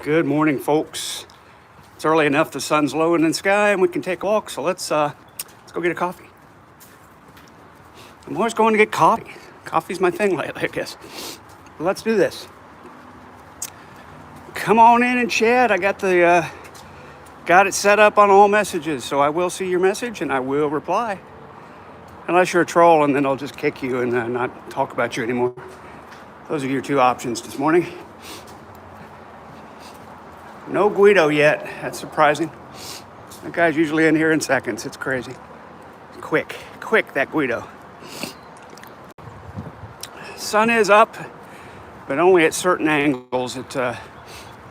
Good morning, folks. It's early enough, the sun's low in the sky, and we can take a walk. So let's go get a coffee. I'm always going to get coffee. Coffee's my thing lately, I guess. But let's do this. Come on in and chat. I got it set up on all messages, so I will see your message and I will reply. Unless you're a troll, and then I'll just kick you and not talk about you anymore. Those are your two options this morning. No Guido yet. That's surprising. That guy's usually in here in seconds. It's crazy. Quick, that Guido. Sun is up, but only at certain angles. It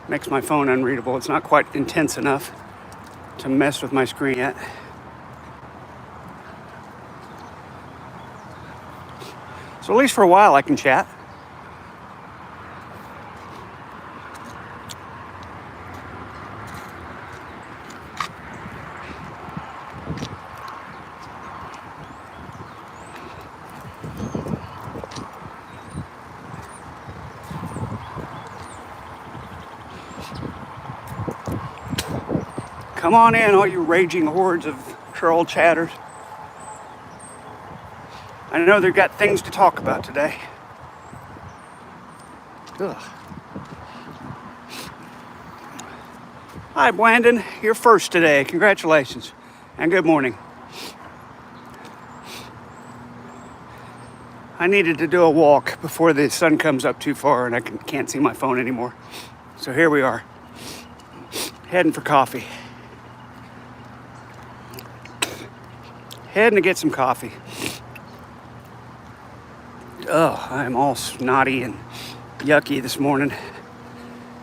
makes my phone unreadable. It's not quite intense enough to mess with my screen yet. So at least for a while I can chat. Come on in, all you raging hordes of troll chatters. I know they've got things to talk about today. Ugh. Hi, Brandon. You're first today. Congratulations. And good morning. I needed to do a walk before the sun comes up too far and I can't see my phone anymore. So here we are, heading for coffee. Heading to get some coffee. Oh, I'm all snotty and yucky this morning.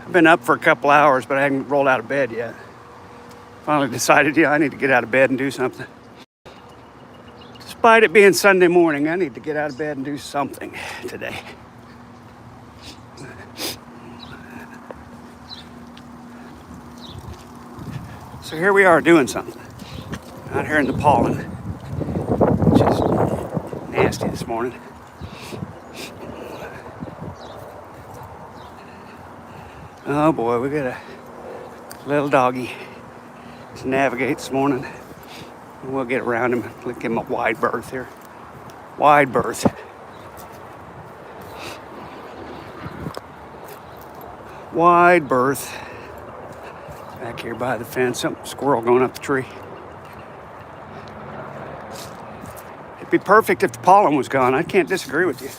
I've been up for a couple hours, but I haven't rolled out of bed yet. Finally decided, I need to get out of bed and do something. Despite it being Sunday morning, I need to get out of bed and do something today. So here we are doing something. Out here in the pollen, which is nasty this morning. Oh boy, we got a little doggy to navigate this morning. We'll get around him. We'll give him a wide berth here. Wide berth. Wide berth. Back here by the fence. Some squirrel going up the tree. It'd be perfect if the pollen was gone. I can't disagree with you.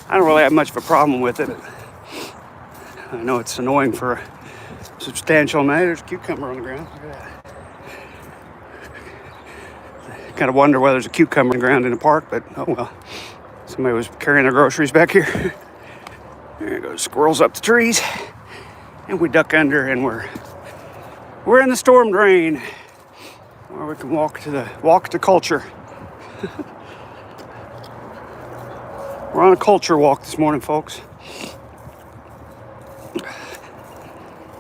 I don't really have much of a problem with it. I know it's annoying for a substantial amount. There's a cucumber on the ground. Look at that. Kind of wonder whether there's a cucumber on the ground in the park, but oh well. Somebody was carrying their groceries back here. There goes squirrels up the trees. And we duck under and we're in the storm drain where we can walk to culture. We're on a culture walk this morning, folks.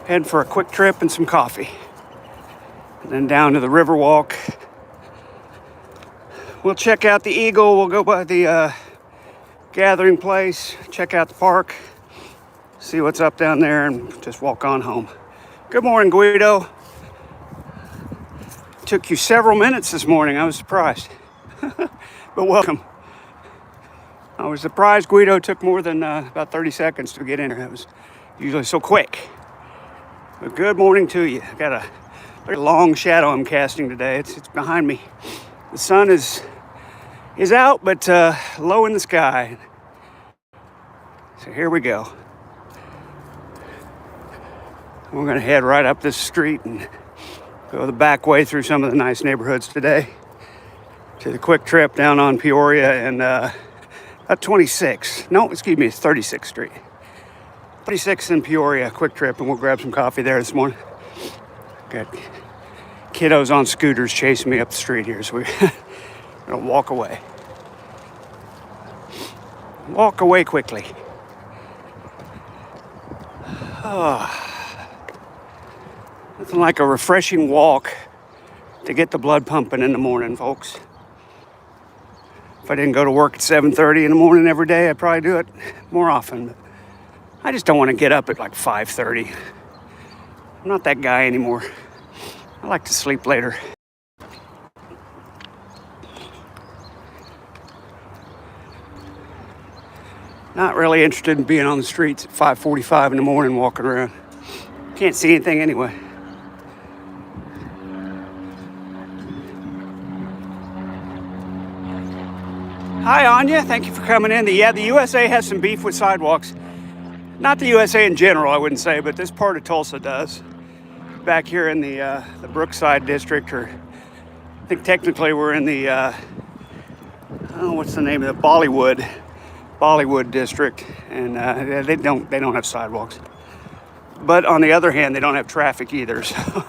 Heading for a quick trip and some coffee. And then down to the river walk. We'll check out the Eagle. We'll go by the gathering place, check out the park, see what's up down there, and just walk on home. Good morning, Guido. Took you several minutes this morning. I was surprised. But welcome. I was surprised Guido took more than about 30 seconds to get in here. It was usually so quick. But good morning to you. I got a very long shadow I'm casting today. It's behind me. The sun is out, but low in the sky. So here we go. We're going to head right up this street and go the back way through some of the nice neighborhoods today to the quick trip down on Peoria and 36th Street. 36th in Peoria, quick trip, and we'll grab some coffee there this morning. Got kiddos on scooters chasing me up the street here, so we're gonna walk away. Walk away quickly. Nothing like a refreshing walk to get the blood pumping in the morning, folks. If I didn't go to work at 7:30 in the morning every day, I'd probably do it more often. But I just don't want to get up at like 5:30. I'm not that guy anymore. I like to sleep later. Not really interested in being on the streets at 5:45 in the morning walking around. Can't see anything anyway. Hi, Anya. Thank you for coming in. The USA has some beef with sidewalks. Not the USA in general, I wouldn't say, but this part of Tulsa does. Back here in the Brookside district, or I think technically we're in the I don't know what's the name of the Bollywood district, and they don't have sidewalks. But on the other hand, they don't have traffic either. So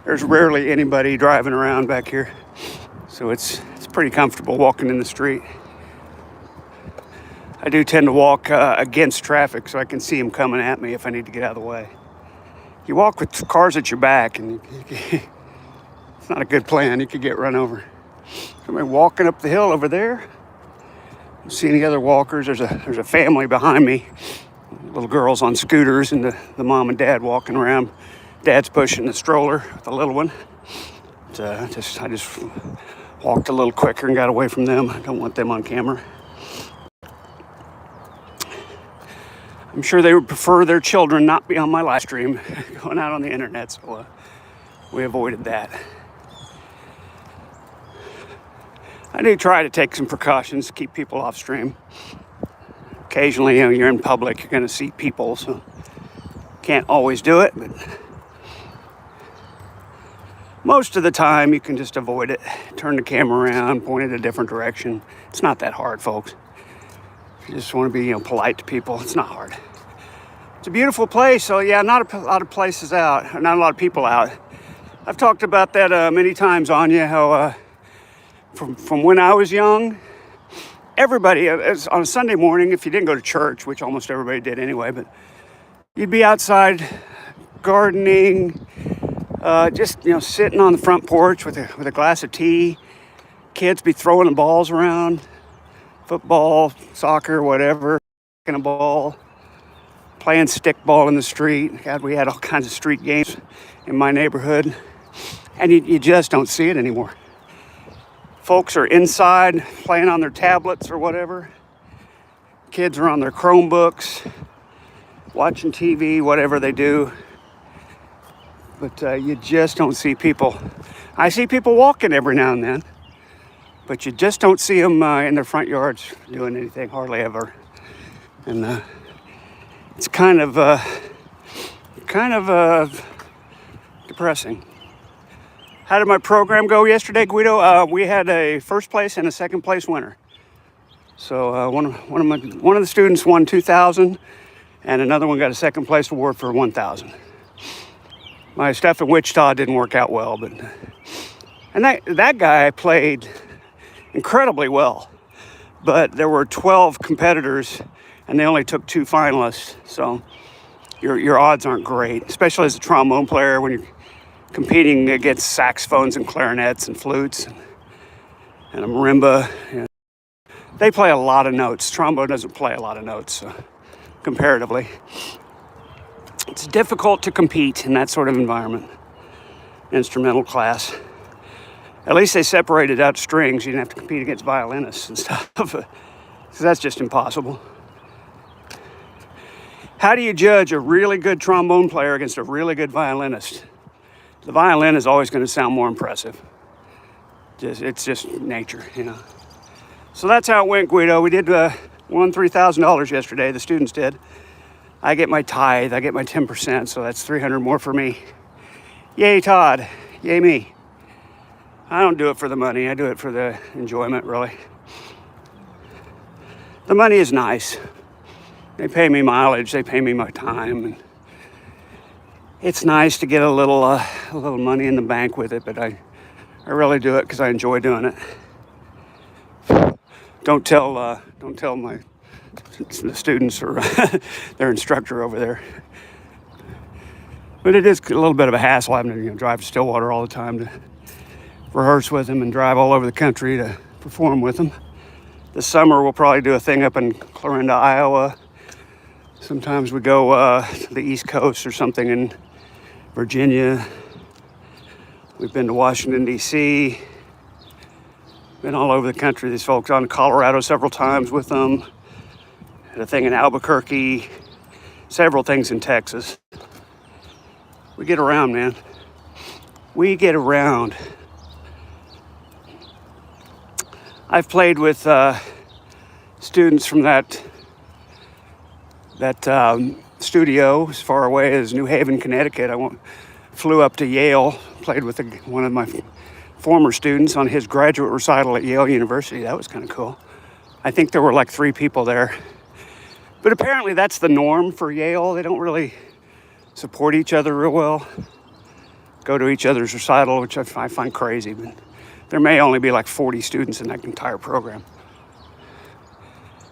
there's rarely anybody driving around back here. So it's pretty comfortable walking in the street. I do tend to walk against traffic so I can see them coming at me if I need to get out of the way. You walk with cars at your back, and it's not a good plan. You could get run over. Somebody walking up the hill over there. Don't see any other walkers. There's a family behind me. Little girls on scooters, and the mom and dad walking around. Dad's pushing the stroller with the little one. I just walked a little quicker and got away from them. I don't want them on camera. I'm sure they would prefer their children not be on my live stream going out on the internet, so we avoided that. I do try to take some precautions to keep people off stream. Occasionally, you're in public, you're going to see people, so can't always do it, but most of the time you can just avoid it. Turn the camera around, point it a different direction. It's not that hard, folks. If you just want to be polite to people, it's not hard. It's a beautiful place, so yeah, not a lot of places out, not a lot of people out. I've talked about that many times, Anya, how from when I was young, everybody, on a Sunday morning, if you didn't go to church, which almost everybody did anyway, but you'd be outside gardening, just sitting on the front porch with a glass of tea. Kids be throwing the balls around, football, soccer, whatever, kicking a ball, playing stickball in the street. God, we had all kinds of street games in my neighborhood, and you just don't see it anymore. Folks are inside playing on their tablets or whatever. Kids are on their Chromebooks, watching TV, whatever they do. But you just don't see people. I see people walking every now and then, but you just don't see them in their front yards doing anything, hardly ever. And it's kind of depressing. How did my program go yesterday, Guido? We had a first place and a second place winner. So one of the students won $2,000, and another one got a second place award for $1,000. My stuff in Wichita didn't work out well, and that guy played incredibly well. But there were 12 competitors, and they only took 2 finalists. So your odds aren't great, especially as a trombone player when you're competing against saxophones and clarinets and flutes and a marimba. They play a lot of notes. Trombone doesn't play a lot of notes, comparatively. It's difficult to compete in that sort of environment. Instrumental class. At least they separated out strings. You didn't have to compete against violinists and stuff. So that's just impossible. How do you judge a really good trombone player against a really good violinist? The violin is always going to sound more impressive. It's just nature, So that's how it went, Guido. We did won $3,000 yesterday. The students did. I get my tithe. I get my 10%, so that's $300 more for me. Yay, Todd. Yay, me. I don't do it for the money. I do it for the enjoyment, really. The money is nice. They pay me mileage. They pay me my time. And it's nice to get a little money in the bank with it, but I really do it because I enjoy doing it. Don't tell the students or their instructor over there. But it is a little bit of a hassle having to drive to Stillwater all the time to rehearse with them and drive all over the country to perform with them. This summer we'll probably do a thing up in Clarinda, Iowa. Sometimes we go to the East Coast or something in Virginia. We've been to Washington, D.C., been all over the country. These folks on Colorado several times with them. Had a thing in Albuquerque, several things in Texas. We get around, man. We get around. I've played with students from that studio as far away as New Haven, Connecticut. Flew up to Yale, played with one of my former students on his graduate recital at Yale University. That was kind of cool. I think there were like 3 people there. But apparently that's the norm for Yale. They don't really support each other real well. Go to each other's recital, which I find crazy. But there may only be like 40 students in that entire program.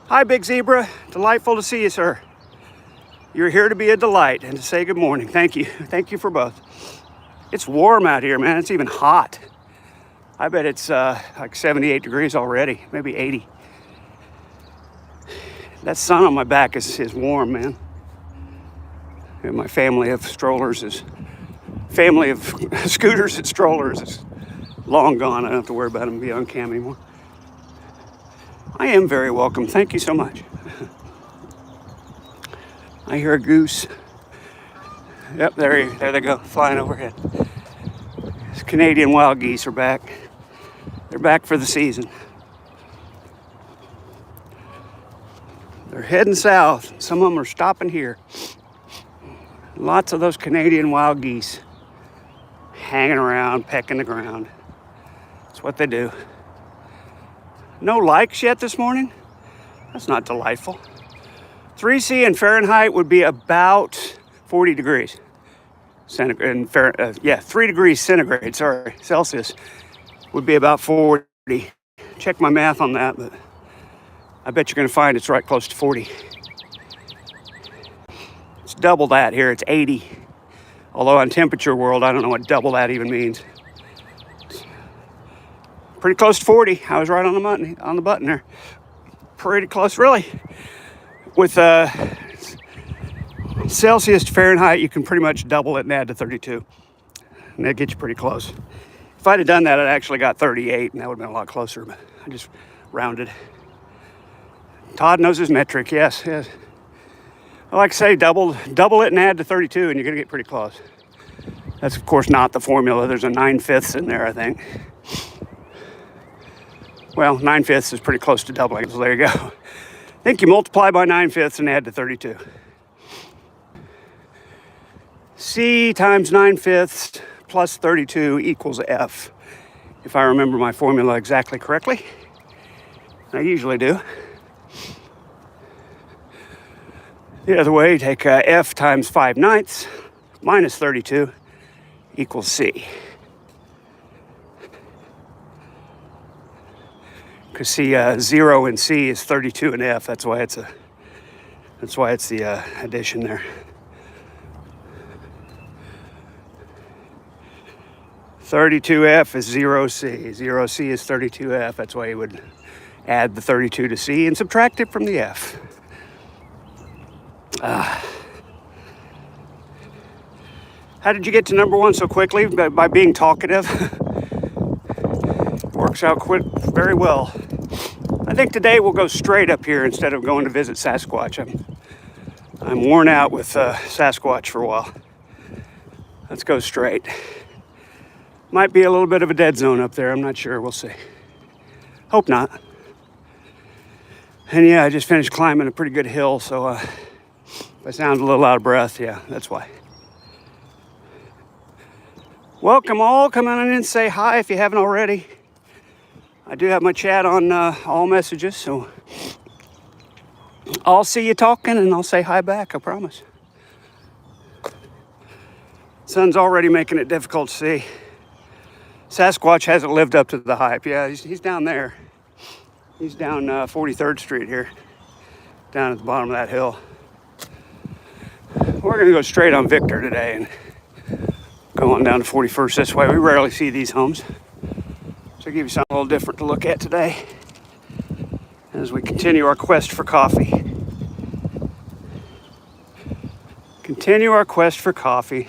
Hi, Big Zebra. Delightful to see you, sir. You're here to be a delight and to say good morning. Thank you. Thank you for both. It's warm out here, man. It's even hot. I bet it's like 78 degrees already, maybe 80. That sun on my back is warm, man. And my family of strollers family of scooters and strollers is long gone. I don't have to worry about them being on cam anymore. I am very welcome. Thank you so much. I hear a goose. Yep, there they go, flying overhead. These Canadian wild geese are back. They're back for the season. They're heading south. Some of them are stopping here. Lots of those Canadian wild geese hanging around, pecking the ground. That's what they do. No likes yet this morning? That's not delightful. 3C in Fahrenheit would be about 40 degrees. 3 degrees centigrade, Celsius would be about 40. Check my math on that, but I bet you're going to find it's right close to 40. It's double that here, it's 80. Although on Temperature World, I don't know what double that even means. It's pretty close to 40. I was right on the button there. Pretty close, really. With Celsius to Fahrenheit, you can pretty much double it and add to 32. And that gets you pretty close. If I'd have done that, I'd actually got 38, and that would have been a lot closer, but I just rounded. Todd knows his metric, yes. I like to say double it and add to 32, and you're going to get pretty close. That's, of course, not the formula. There's a 9/5 in there, I think. Well, 9/5 is pretty close to doubling, so there you go. I think you multiply by 9/5 and add to 32. C times 9/5 plus 32 equals F. If I remember my formula exactly correctly. I usually do. The other way, take F times 5/9 minus 32 equals C. Because see, 0 in C is 32 in F. That's why it's the addition there. 32F is 0C. 0C is 32F. That's why you would add the 32 to C and subtract it from the F. How did you get to number 1 so quickly? By being talkative. Works out very well. I think today we'll go straight up here instead of going to visit Sasquatch. I'm worn out with Sasquatch for a while. Let's go straight. Might be a little bit of a dead zone up there. I'm not sure. We'll see. Hope not. And yeah, I just finished climbing a pretty good hill, so if I sound a little out of breath, yeah, that's why. Welcome all. Come on in and say hi if you haven't already. I do have my chat on all messages, so I'll see you talking and I'll say hi back, I promise. Sun's already making it difficult to see. Sasquatch hasn't lived up to the hype. Yeah, he's down there. He's down 43rd Street here, down at the bottom of that hill. We're going to go straight on Victor today and go on down to 41st this way. We rarely see these homes. So I'll give you something a little different to look at today as we continue our quest for coffee. Continue our quest for coffee.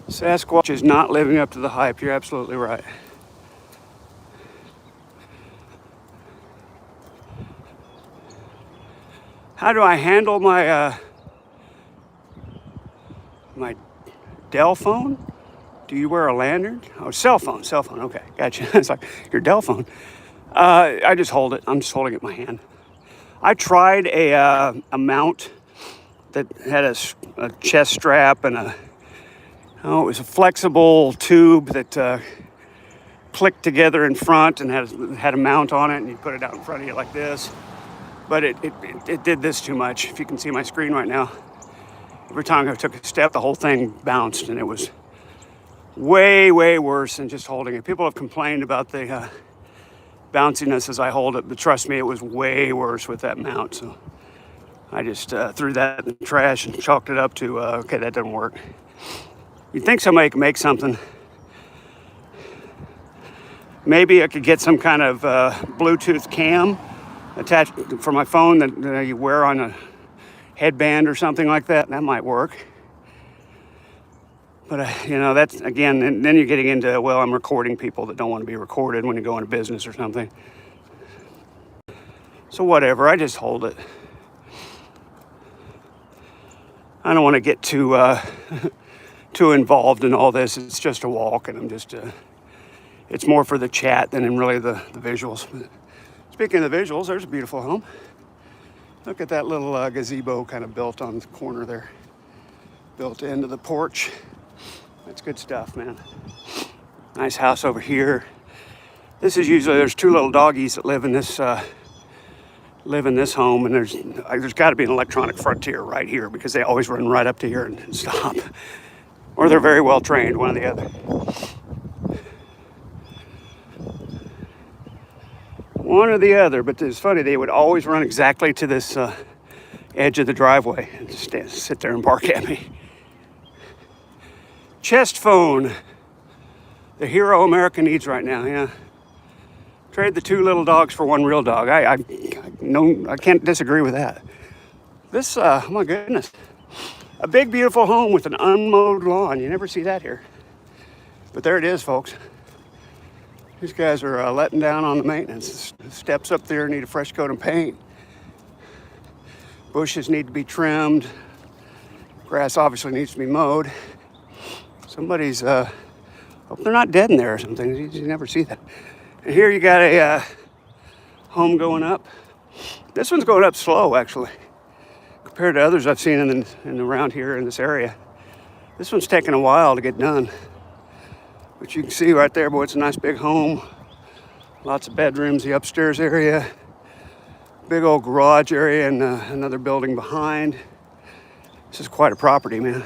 Sasquatch is not living up to the hype. You're absolutely right. How do I handle my my Dell phone? Do you wear a lanyard? Oh, cell phone. Okay, gotcha. It's like your Dell phone. I just hold it. I'm just holding it in my hand. I tried a mount that had a chest strap and it was a flexible tube that clicked together in front and had a mount on it, and you put it out in front of you like this. But it did this too much. If you can see my screen right now, every time I took a step, the whole thing bounced, and it was way, way worse than just holding it. People have complained about the bounciness as I hold it, but trust me, it was way worse with that mount. So I just threw that in the trash and chalked it up to, okay, that doesn't work. You'd think somebody could make something. Maybe I could get some kind of Bluetooth cam attached for my phone that you wear on a headband or something like that. That might work. But, that's, again, and then you're getting into, well, I'm recording people that don't want to be recorded when you go into business or something. So whatever, I just hold it. I don't want to get too too involved in all this. It's just a walk, and I'm just, it's more for the chat than in really the visuals. But speaking of the visuals, there's a beautiful home. Look at that little gazebo kind of built on the corner there. Built into the porch. That's good stuff, man. Nice house over here. This is usually, there's two little doggies that live in this home, and there's got to be an electronic frontier right here because they always run right up to here and stop. Or they're very well trained, one or the other. One or the other, but it's funny, they would always run exactly to this edge of the driveway and sit there and bark at me. Chest phone, the hero America needs right now, yeah. Trade the two little dogs for one real dog. I can't disagree with that. This, oh my goodness. A big, beautiful home with an unmowed lawn. You never see that here. But there it is, folks. These guys are letting down on the maintenance. The steps up there need a fresh coat of paint. Bushes need to be trimmed. Grass obviously needs to be mowed. Somebody's, hope they're not dead in there or something. You never see that. And here you got a home going up. This one's going up slow, actually, compared to others I've seen in around here in this area. This one's taking a while to get done. But you can see right there, boy, it's a nice big home. Lots of bedrooms, the upstairs area. Big old garage area and another building behind. This is quite a property, man.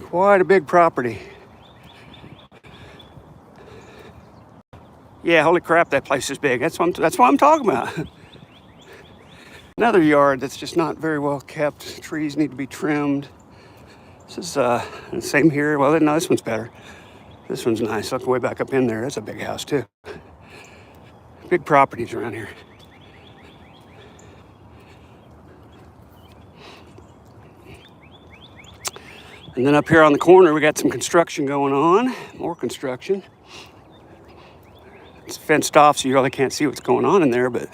Quite a big property. Yeah, holy crap, that place is big. That's what I'm talking about. Another yard that's just not very well kept. Trees need to be trimmed. This is the same here. Well, no, this one's better. This one's nice. Look way back up in there. That's a big house too. Big properties around here. And then up here on the corner, we got some construction going on. More construction. It's fenced off, so you really can't see what's going on in there, but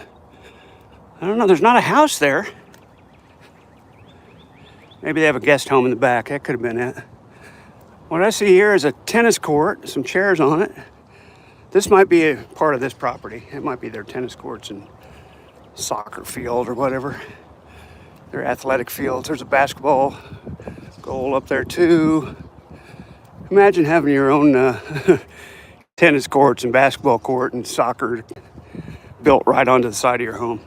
I don't know. There's not a house there. Maybe they have a guest home in the back. That could have been it. What I see here is a tennis court, some chairs on it. This might be a part of this property. It might be their tennis courts and soccer field or whatever. Their athletic fields. There's a basketball goal up there too. Imagine having your own tennis courts and basketball court and soccer built right onto the side of your home.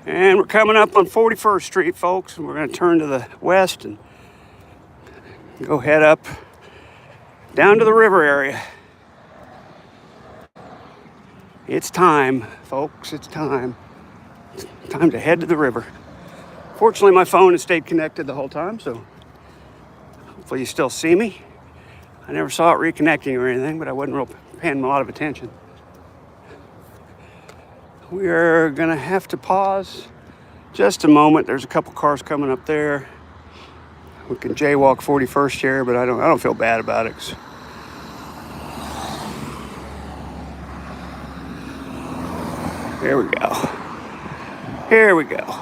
And we're coming up on 41st Street, folks, and we're going to turn to the west and go head up down to the river area. It's time, folks, it's time. It's time to head to the river. Fortunately, my phone has stayed connected the whole time, so hopefully you still see me. I never saw it reconnecting or anything, but I wasn't real paying a lot of attention. We are gonna have to pause just a moment. There's a couple cars coming up there. We can jaywalk 41st here, but I don't feel bad about it. Here we go. Here we go.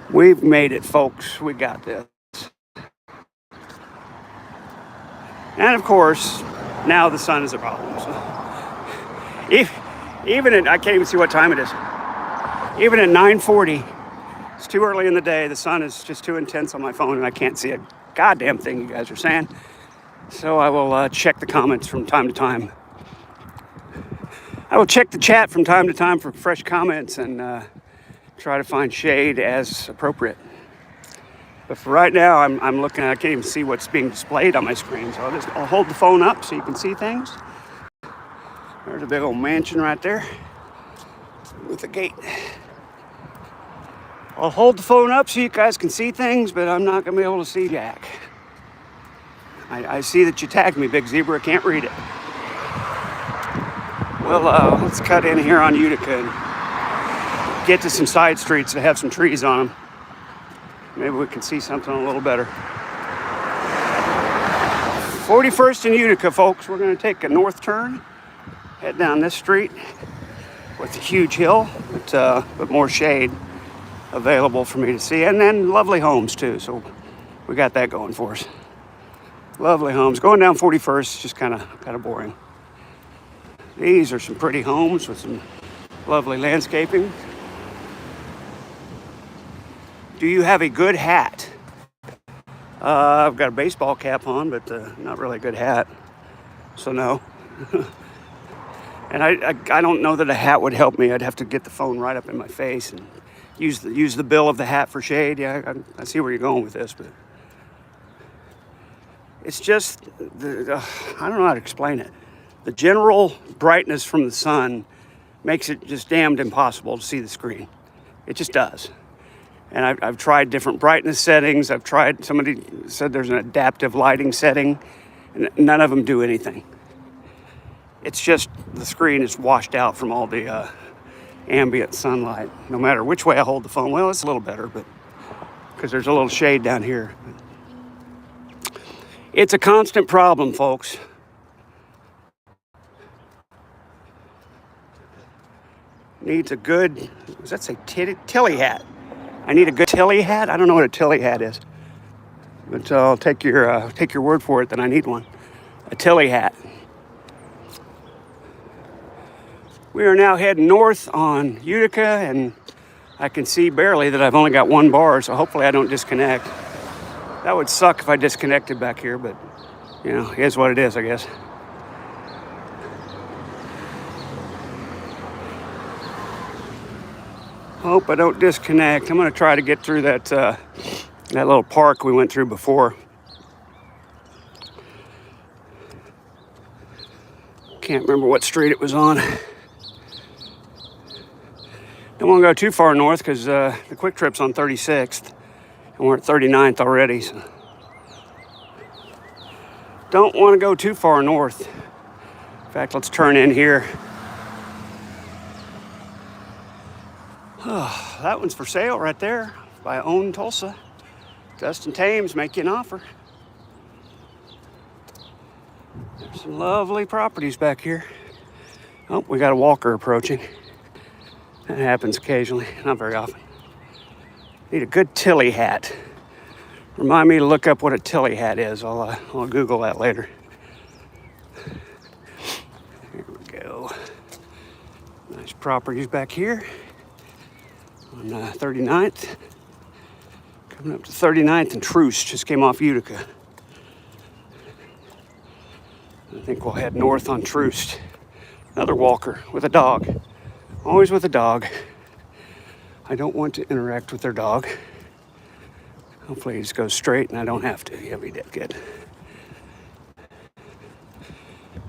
We've made it, folks. We got this. And of course, now the sun is a problem. So I can't even see what time it is. Even at 9:40, it's too early in the day. The sun is just too intense on my phone, and I can't see a goddamn thing you guys are saying. So I will check the comments from time to time. I will check the chat from time to time for fresh comments and try to find shade as appropriate. But for right now, I'm looking. I can't even see what's being displayed on my screen. So I'll hold the phone up so you can see things. There's a big old mansion right there with a gate. I'll hold the phone up so you guys can see things, but I'm not going to be able to see jack. I see that you tagged me, Big Zebra. Can't read it. Well, let's cut in here on Utica and get to some side streets that have some trees on them. Maybe we can see something a little better. 41st and Utica, folks. We're going to take a north turn, head down this street with a huge hill, but more shade available for me to see, and then lovely homes too. So we got that going for us. Lovely homes. Going down 41st is just kind of boring. These are some pretty homes with some lovely landscaping. Do you have a good hat? I've got a baseball cap on, but not really a good hat. So no. And I don't know that a hat would help me. I'd have to get the phone right up in my face and use the bill of the hat for shade. Yeah, I see where you're going with this, but it's just I don't know how to explain it. The general brightness from the sun makes it just damned impossible to see the screen. It just does. And I've tried different brightness settings. Somebody said there's an adaptive lighting setting, and none of them do anything. It's just the screen is washed out from all the ambient sunlight, no matter which way I hold the phone. Well, it's a little better, but because there's a little shade down here. It's a constant problem, folks. Needs a good, does that say Tilly hat? I need a good Tilly hat. I don't know what a Tilly hat is, but I'll take your word for it that I need one. A Tilly hat. We are now heading north on Utica, and I can see barely that I've only got one bar, so hopefully I don't disconnect. That would suck if I disconnected back here, but you know, it is what it is, I guess. Hope I don't disconnect. I'm going to try to get through that little park we went through before. Can't remember what street it was on. Don't want to go too far north because the Quick Trip's on 36th and we're at 39th already. So don't want to go too far north. In fact, let's turn in here. Oh, that one's for sale right there by Own Tulsa. Dustin Thames, make you an offer. There's some lovely properties back here. Oh, we got a walker approaching. That happens occasionally, not very often. Need a good Tilly hat. Remind me to look up what a Tilly hat is. I'll Google that later. Here we go. Nice properties back here on 39th. Coming up to 39th and Truce, just came off Utica. I think we'll head north on Truce. Another walker with a dog. Always with a dog. I don't want to interact with their dog. Hopefully he just goes straight and I don't have to. Yeah, he did good.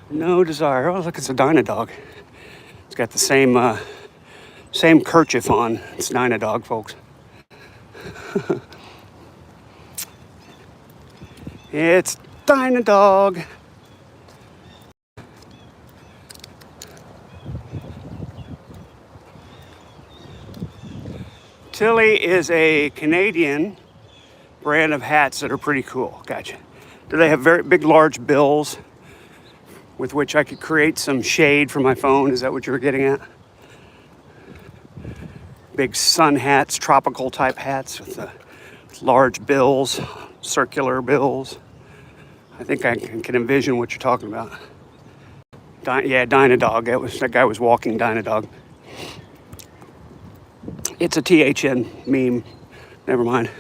No desire. Oh, look, it's a Dynadog. It's got the same kerchief on. It's Dynadog, folks. It's Dynadog. Tilly is a Canadian brand of hats that are pretty cool. Gotcha. Do they have very big, large bills with which I could create some shade for my phone? Is that what you were getting at? Big sun hats, tropical type hats with large bills, circular bills. I think I can envision what you're talking about. Yeah, Dynadog. That guy was walking Dynadog. It's a THN meme. Never mind.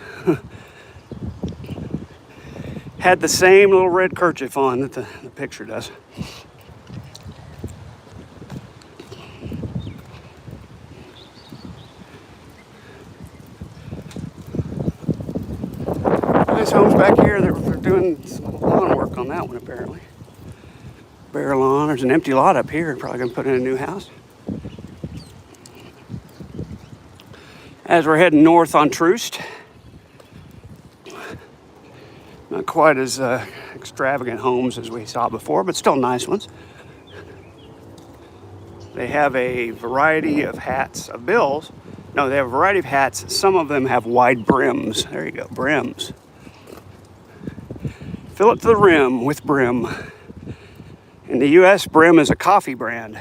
Had the same little red kerchief on that the picture does. Nice homes back here. They're doing some lawn work on that one apparently. Bare lawn. There's an empty lot up here. Probably gonna put in a new house. As we're heading north on Troost, not quite as extravagant homes as we saw before, but still nice ones. They have a variety of hats, of bills. No, they have a variety of hats. Some of them have wide brims. There you go, brims. Fill it to the rim with brim. In the US, Brim is a coffee brand,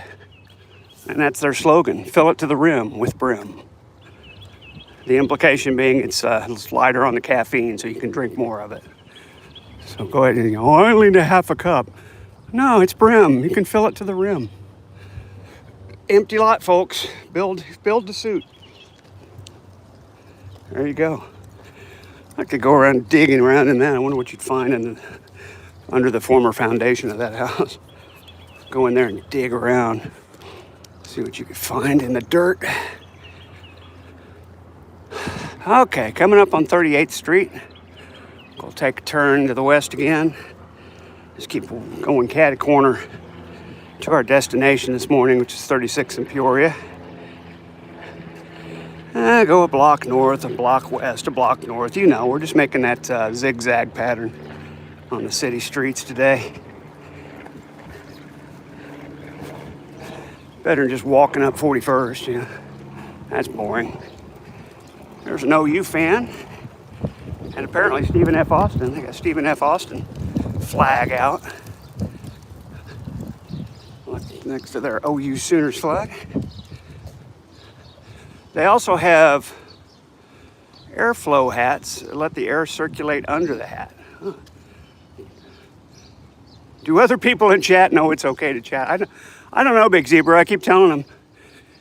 and that's their slogan, fill it to the rim with Brim. The implication being it's lighter on the caffeine so you can drink more of it. So go ahead and go, I only need a half a cup. No, it's Brim. You can fill it to the rim. Empty lot, folks. Build the suit. There you go. I could go around digging around in that. I wonder what you'd find under the former foundation of that house. Go in there and dig around. See what you could find in the dirt. Okay, coming up on 38th Street. We'll take a turn to the west again. Just keep going catty corner to our destination this morning, which is 36 in Peoria. Go a block north, a block west, a block north. You know, we're just making that zigzag pattern on the city streets today. Better than just walking up 41st, you know. That's boring. There's an OU fan. And apparently Stephen F. Austin. They got Stephen F. Austin flag out next to their OU Sooners flag. They also have airflow hats that let the air circulate under the hat. Huh. Do other people in chat know it's okay to chat? I don't know, Big Zebra. I keep telling them,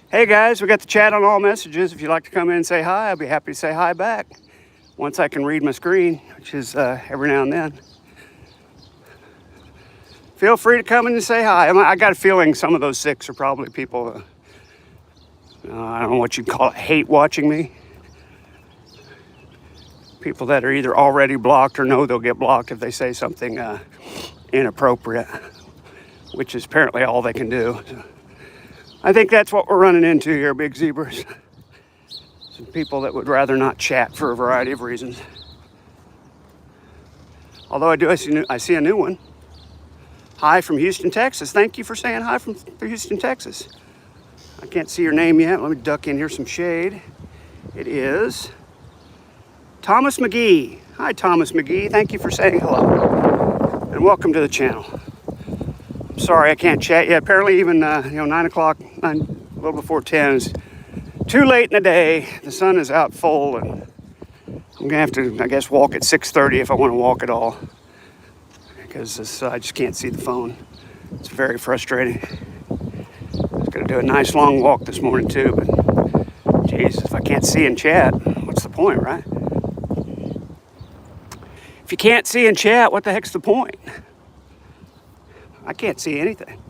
hey guys, we got the chat on all messages. If you'd like to come in and say hi, I'll be happy to say hi back. Once I can read my screen, which is every now and then. Feel free to come in and say hi. I got a feeling some of those 6 are probably people, I don't know what you'd call it, hate watching me. People that are either already blocked or know they'll get blocked if they say something inappropriate, which is apparently all they can do. So I think that's what we're running into here, Big Zebras. Some people that would rather not chat for a variety of reasons. Although I see a new one. Hi from Houston, Texas. Thank you for saying hi from Houston, Texas. I can't see your name yet. Let me duck in here some shade. It is Thomas McGee. Hi, Thomas McGee. Thank you for saying hello. And welcome to the channel. I'm sorry I can't chat yet. Apparently even 9 o'clock, a little before 10 is too late in the day. The sun is out full, and I'm gonna have to, I guess, walk at 6:30 if I want to walk at all, because I just can't see the phone. It's very frustrating. I was gonna do a nice long walk this morning too, but geez, if I can't see and chat, what's the point, right? If you can't see and chat, what the heck's the point? I can't see anything.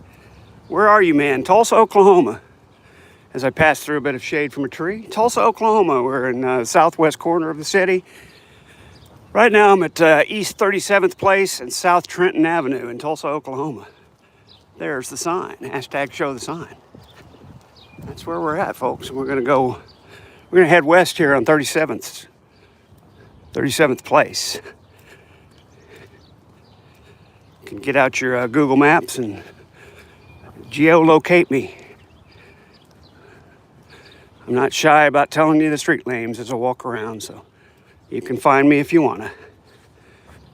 Where are you, man? Tulsa, Oklahoma. As I pass through a bit of shade from a tree. Tulsa, Oklahoma. We're in the southwest corner of the city. Right now I'm at East 37th Place and South Trenton Avenue in Tulsa, Oklahoma. There's the sign. Hashtag show the sign. That's where we're at, folks. And we're gonna head west here on 37th Place. You can get out your Google Maps and geolocate me. I'm not shy about telling you the street names as I walk around, so you can find me if you want to.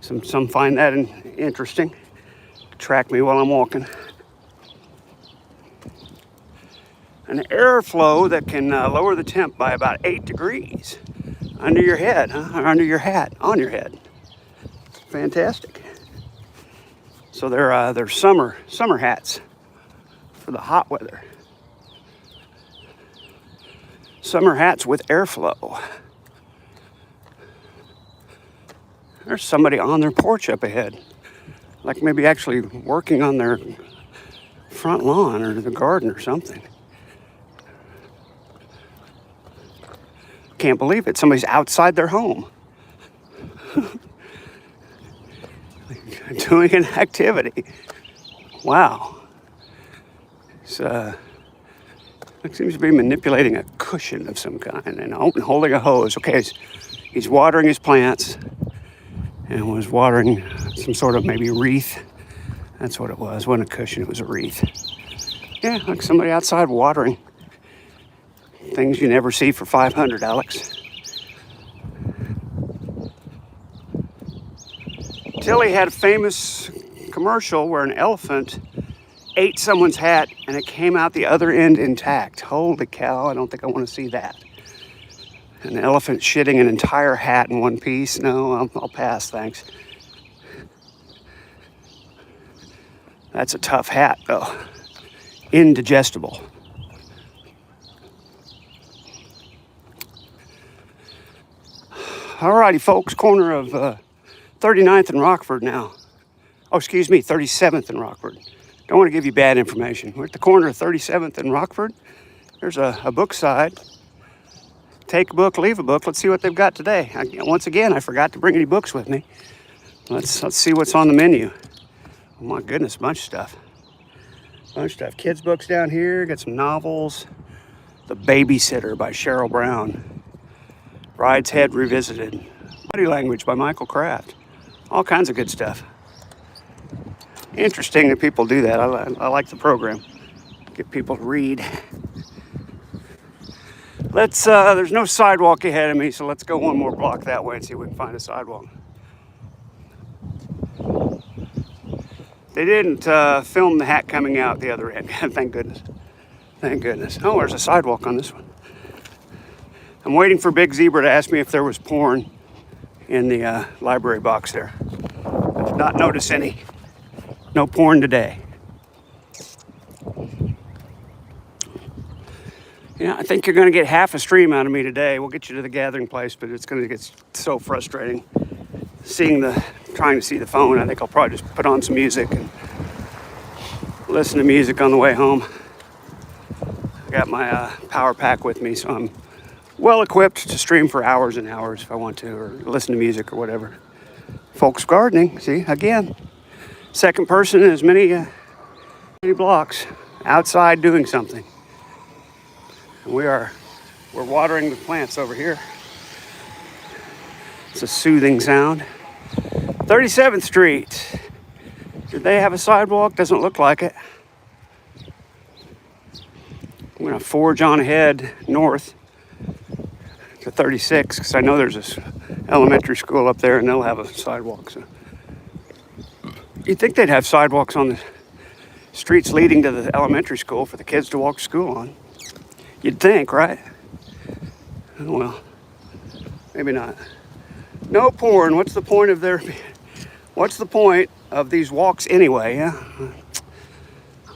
Some find that interesting. Track me while I'm walking. An airflow that can lower the temp by about 8 degrees under your head, huh? Or under your hat, on your head. Fantastic. So they're summer hats for the hot weather. Summer hats with airflow. There's somebody on their porch up ahead, like maybe actually working on their front lawn or the garden or something. Can't believe it. Somebody's outside their home doing an activity. Wow. It seems to be manipulating a cushion of some kind and holding a hose. Okay, he's watering his plants and was watering some sort of maybe wreath. That's what it was. It wasn't a cushion, it was a wreath. Yeah, like somebody outside watering. Things you never see for 500, Alex. Tilly had a famous commercial where an elephant ate someone's hat and it came out the other end intact. Holy cow, I don't think I want to see that. An elephant shitting an entire hat in one piece? No, I'll pass, thanks. That's a tough hat, though. Indigestible. Alrighty, folks, corner of 39th and Rockford now. Oh, excuse me, 37th and Rockford. Don't want to give you bad information. We're at the corner of 37th and Rockford. There's a book side. Take a book, leave a book. Let's see what they've got today. Once again, I forgot to bring any books with me. Let's see what's on the menu. Oh my goodness, bunch of stuff. Bunch of stuff. Kids' books down here. Got some novels. The Babysitter by Cheryl Brown. Brideshead Revisited. Body Language by Michael Kraft. All kinds of good stuff. Interesting that people do that. I like the program. Get people to read. There's no sidewalk ahead of me, so let's go one more block that way and see if we can find a sidewalk. They didn't film the hat coming out the other end. Thank goodness. Thank goodness. Oh, there's a sidewalk on this one. I'm waiting for Big Zebra to ask me if there was porn in the library box there. I did not notice any. No porn today. Yeah, I think you're going to get half a stream out of me today. We'll get you to the gathering place, but it's going to get so frustrating. Trying to see the phone. I think I'll probably just put on some music and listen to music on the way home. I got my power pack with me, so I'm well equipped to stream for hours and hours if I want to, or listen to music or whatever. Folks gardening, see, again, second person in as many blocks outside doing something. And we're watering the plants over here. It's a soothing sound. 37th Street. Did they have a sidewalk? Doesn't look like it. I'm going to forge on ahead north to 36 because I know there's this elementary school up there and they'll have a sidewalk. So you'd think they'd have sidewalks on the streets leading to the elementary school for the kids to walk to school on. You'd think, right? Oh, well, maybe not. No porn. What's the point of these walks anyway? Yeah?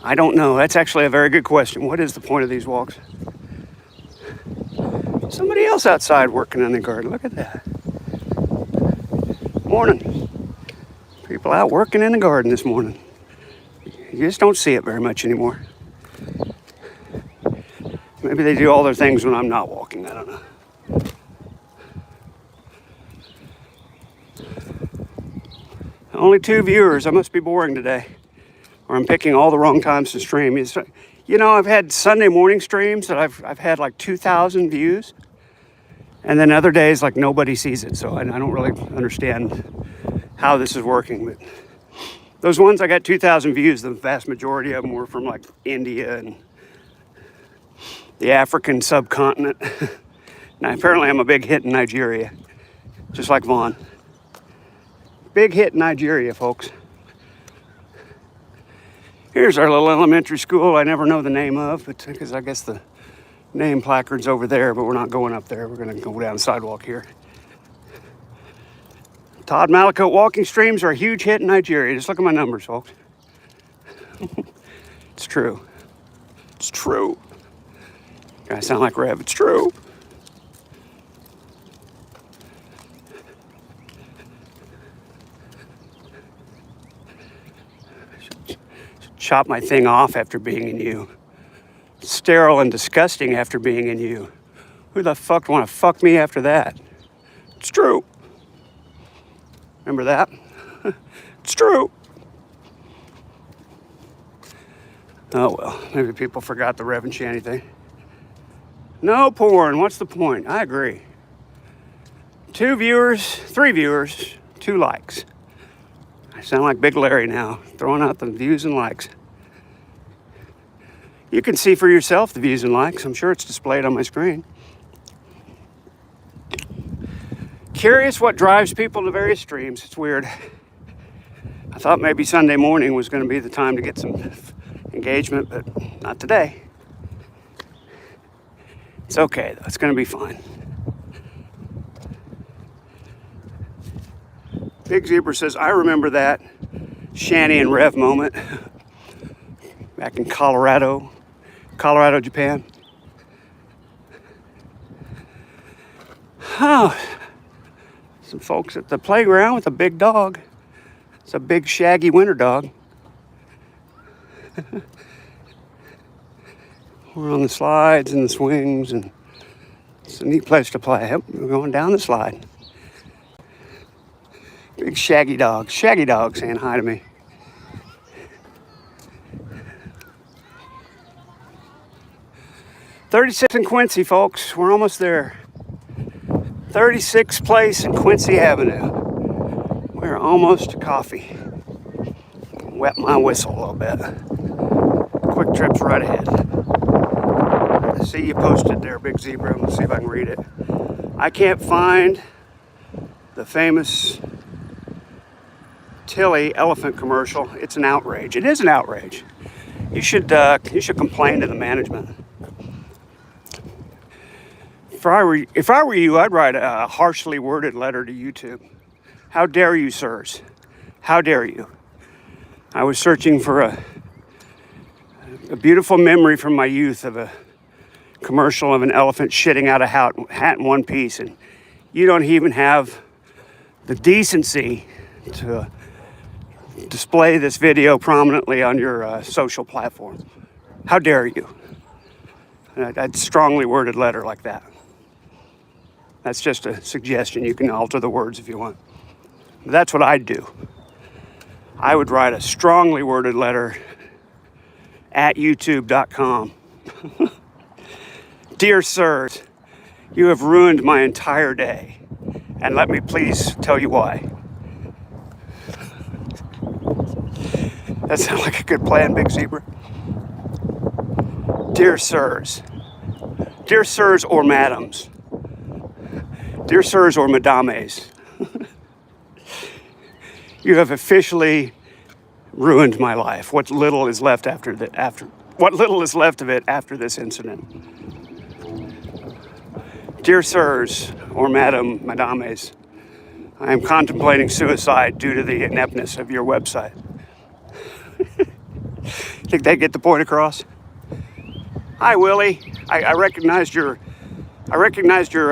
I don't know. That's actually a very good question. What is the point of these walks? Somebody else outside working in the garden. Look at that. Morning. People out working in the garden this morning. You just don't see it very much anymore. Maybe they do all their things when I'm not walking. I don't know. Only 2 viewers. I must be boring today. Or I'm picking all the wrong times to stream. You know, I've had Sunday morning streams that I've had like 2,000 views. And then other days, like nobody sees it. So I don't really understand how this is working. But those ones I got 2,000 views, the vast majority of them were from like India and the African subcontinent. Now, apparently I'm a big hit in Nigeria, just like Vaughn. Big hit in Nigeria, folks. Here's our little elementary school I never know the name of, but because I guess the name placard's over there, but we're not going up there. We're going to go down the sidewalk here. Todd Malicote walking streams are a huge hit in Nigeria. Just look at my numbers, folks. It's true. It's true. I sound like Rev. It's true. Chop my thing off after being in you. Sterile and disgusting after being in you. Who the fuck want to fuck me after that? It's true. Remember that? It's true. Oh well, maybe people forgot the Rev and Shanny thing. No porn, what's the point? I agree. 2 viewers, 3 viewers, 2 likes. I sound like Big Larry now, throwing out the views and likes. You can see for yourself the views and likes. I'm sure it's displayed on my screen. Curious what drives people to various streams. It's weird. I thought maybe Sunday morning was going to be the time to get some engagement, but not today. It's okay, though. It's going to be fine. Big Zebra says, I remember that Shanny and Rev moment back in Colorado, Japan. Oh, some folks at the playground with a big dog. It's a big, shaggy winter dog. We're on the slides and the swings, and it's a neat place to play. Yep, we're going down the slide. Big shaggy dog saying hi to me. 36 in Quincy, folks. We're almost there. 36th place in Quincy Avenue. We're almost to coffee. Wet my whistle a little bit. Quick Trip's right ahead. I see you posted there, Big Zebra. Let's see if I can read it. I can't find the famous Tilly elephant commercial. It's an outrage. It is an outrage. You should complain to the management. If I were you, I'd write a harshly worded letter to YouTube. How dare you, sirs? How dare you? I was searching for a beautiful memory from my youth of a commercial of an elephant shitting out a hat in one piece, and you don't even have the decency to display this video prominently on your social platform. How dare you? I'd strongly worded letter like that. That's just a suggestion. You can alter the words if you want. But that's what I'd do. I would write a strongly worded letter at youtube.com. Dear sirs, you have ruined my entire day. And let me please tell you why. That sounds like a good plan, Big Zebra. Dear sirs or madams, dear sirs or madames, you have officially ruined my life. What little is left of it after this incident. Dear sirs or madames, I am contemplating suicide due to the ineptness of your website. Think they get the point across? Hi, Willie. I recognized your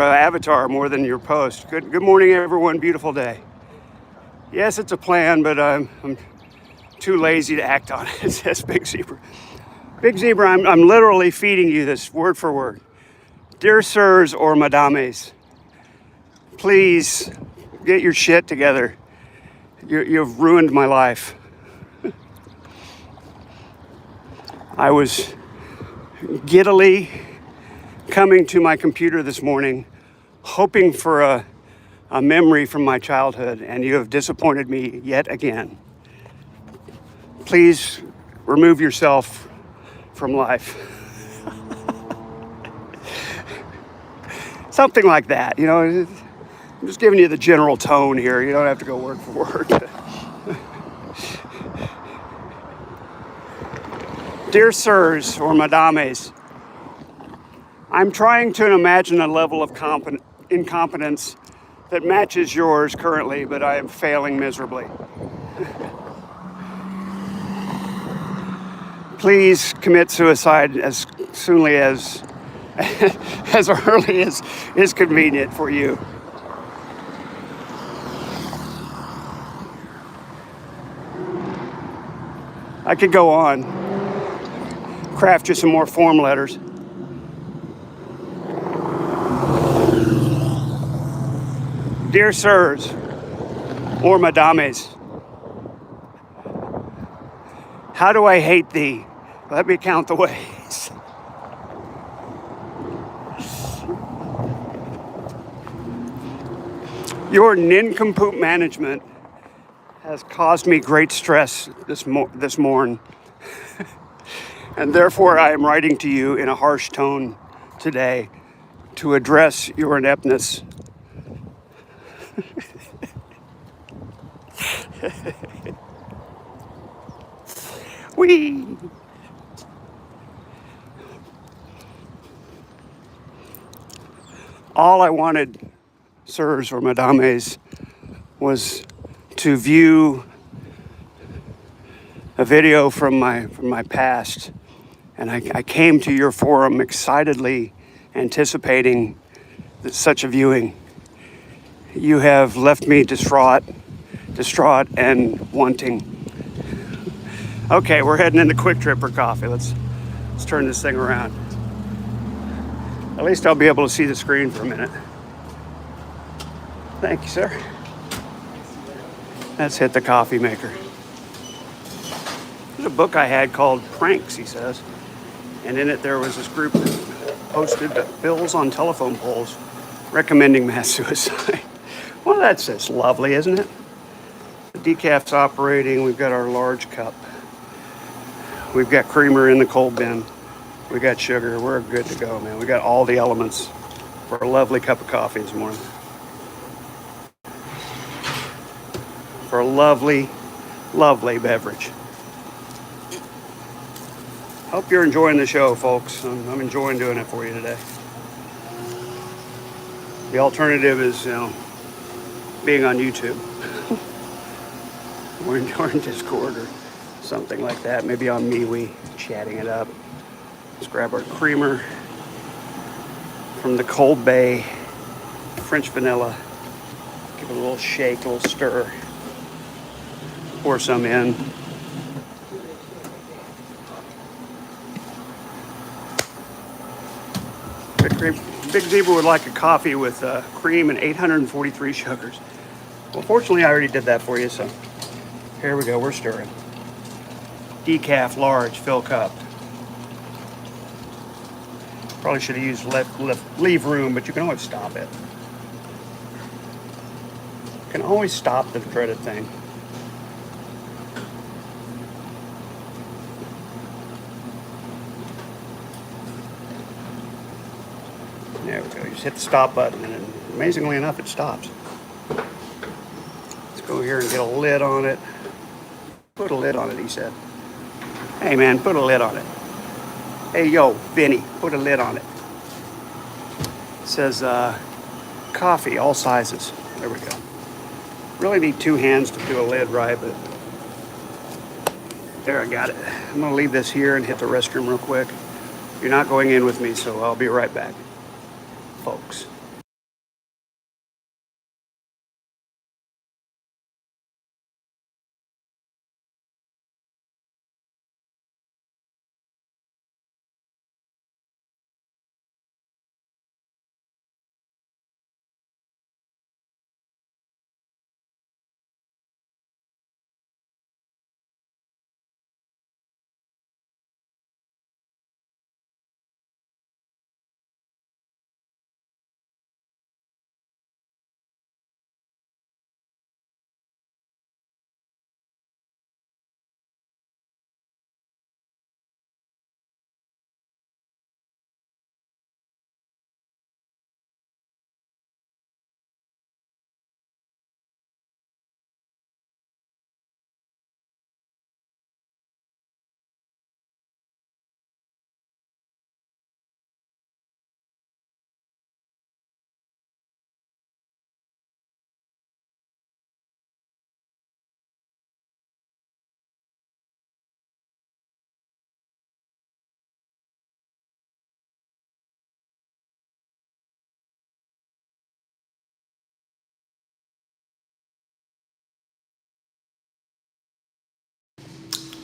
avatar more than your post. Good morning, everyone. Beautiful day. Yes, it's a plan, but I'm too lazy to act on it. It says Big Zebra. Big Zebra, I'm literally feeding you this word for word. Dear sirs or madames, please get your shit together. You've ruined my life. I was giddily coming to my computer this morning, hoping for a memory from my childhood, and you have disappointed me yet again. Please remove yourself from life. Something like that. I'm just giving you the general tone here. You don't have to go word for word. Dear sirs or madames, I'm trying to imagine a level of incompetence that matches yours currently, but I am failing miserably. Please commit suicide as soonly as as early as is convenient for you. I could go on, craft you some more form letters. Dear sirs or madames, how do I hate thee? Let me count the ways. Your nincompoop management has caused me great stress this morn, and therefore I am writing to you in a harsh tone today to address your ineptness. Whee! All I wanted, sirs or madames, was to view a video from my past, and I came to your forum excitedly anticipating such a viewing. You have left me distraught, and wanting. Okay, we're heading into Quick Trip for coffee. Let's turn this thing around. At least I'll be able to see the screen for a minute. Thank you, sir. Let's hit the coffee maker. There's a book I had called Pranks, he says. And in it there was this group that posted bills on telephone poles recommending mass suicide. Well, that's just lovely, isn't it? The decaf's operating. We've got our large cup. We've got creamer in the cold bin. We got sugar. We're good to go, man. We got all the elements for a lovely cup of coffee this morning. For a lovely, lovely beverage. Hope you're enjoying the show, folks. I'm enjoying doing it for you today. The alternative is, being on YouTube. or in Discord or something like that. Maybe on MeWe, chatting it up. Let's grab our creamer from the Cold Bay, French vanilla. Give it a little shake, a little stir. Pour some in. Big Zebra would like a coffee with cream and 843 sugars. Well, fortunately, I already did that for you, so here we go. We're stirring. Decaf, large, fill cup. Probably should have used leave room, but you can always stop it. You can always stop the dreaded thing. There we go. You just hit the stop button, and amazingly enough, it stops. Let's go here and get a lid on it. Put a lid on it, he said. Hey, man, put a lid on it. Hey, yo, Vinny, put a lid on it. It says coffee, all sizes. There we go. Really need two hands to do a lid right, but there, I got it. I'm going to leave this here and hit the restroom real quick. You're not going in with me, so I'll be right back, folks.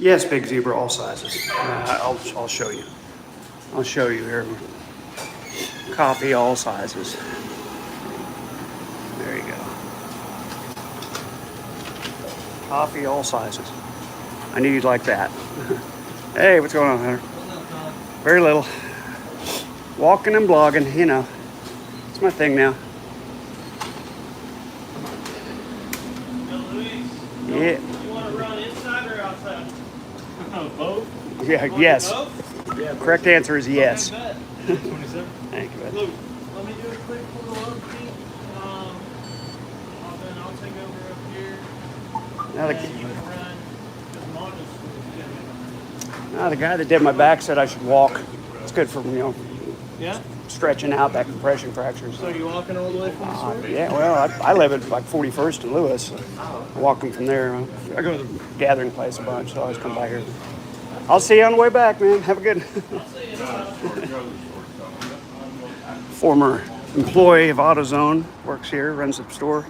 Yes, Big Zebra, all sizes. I'll show you. I'll show you here. Copy all sizes. There you go. Copy all sizes. I knew you'd like that. Hey, what's going on, Hunter? Very little. Walking and blogging, you know. It's my thing now. Yeah. You want to run inside or outside? Both? Yeah, yes. Both? Yeah. Correct answer is yes. Okay, 27. Thank you, bud. Luke, let me do a quick pull up, Pete. Then I'll take over up here. Now And you can run, because Mondo's the guy that did my back said I should walk. It's good for, Yeah? stretching out that compression fractures. So you're walking all the way from the store? Yeah, well, I live at like 41st and Lewis. So I walk them from there. I go to the gathering place a bunch, so I always come by here. I'll see you on the way back, man. Have a good. Former employee of AutoZone, works here, runs the store.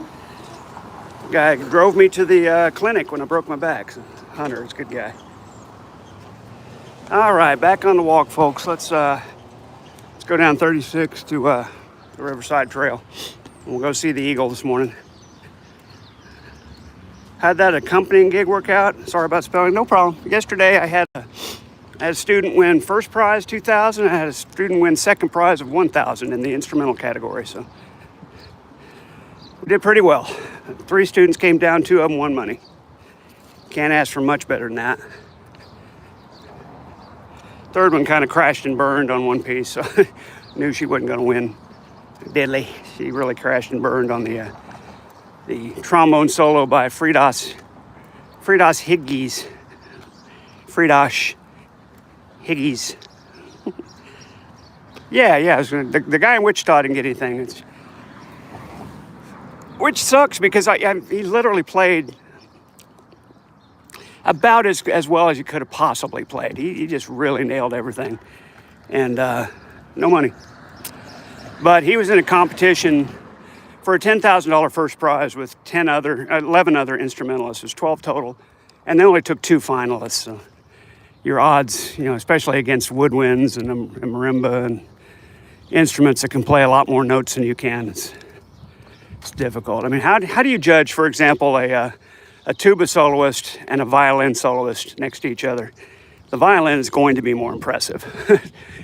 Guy drove me to the clinic when I broke my back. So Hunter, is a good guy. All right, back on the walk, folks. Let's go down 36 to the Riverside Trail. And we'll go see the Eagle this morning. Had that accompanying gig work out. Sorry about spelling, no problem. Yesterday I had a student win first prize 2,000. I had a student win second prize of 1,000 in the instrumental category. So we did pretty well. 3 students came down, 2 of them won money. Can't ask for much better than that. Third one kind of crashed and burned on one piece, so I knew she wasn't going to win. Deadly. She really crashed and burned on the trombone solo by Fridas Higgies. Fridas Higgies. yeah. The guy in Wichita didn't get anything. Which sucks because he literally played about as well as he could have possibly played. He just really nailed everything. And no money. But he was in a competition for a $10,000 first prize with 11 other instrumentalists. It was 12 total. And they only took 2 finalists. So your odds, especially against woodwinds and a marimba and instruments that can play a lot more notes than you can, it's difficult. I mean, how do you judge, for example, a tuba soloist and a violin soloist next to each other? The violin is going to be more impressive.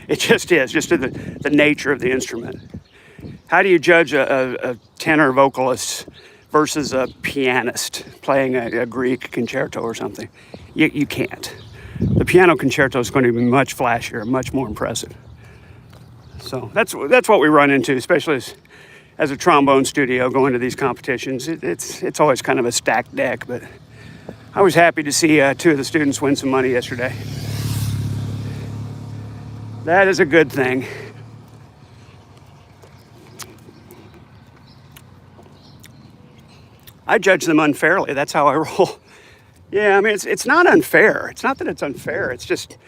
It just is, just the nature of the instrument. How do you judge a tenor vocalist versus a pianist playing a Greek concerto or something? You can't. The piano concerto is going to be much flashier, much more impressive. So that's what we run into, especially as a trombone studio going to these competitions. It's always kind of a stacked deck, but I was happy to see 2 of the students win some money yesterday. That is a good thing. I judge them unfairly. That's how I roll. Yeah, I mean, it's not unfair. It's not that it's unfair. It's just,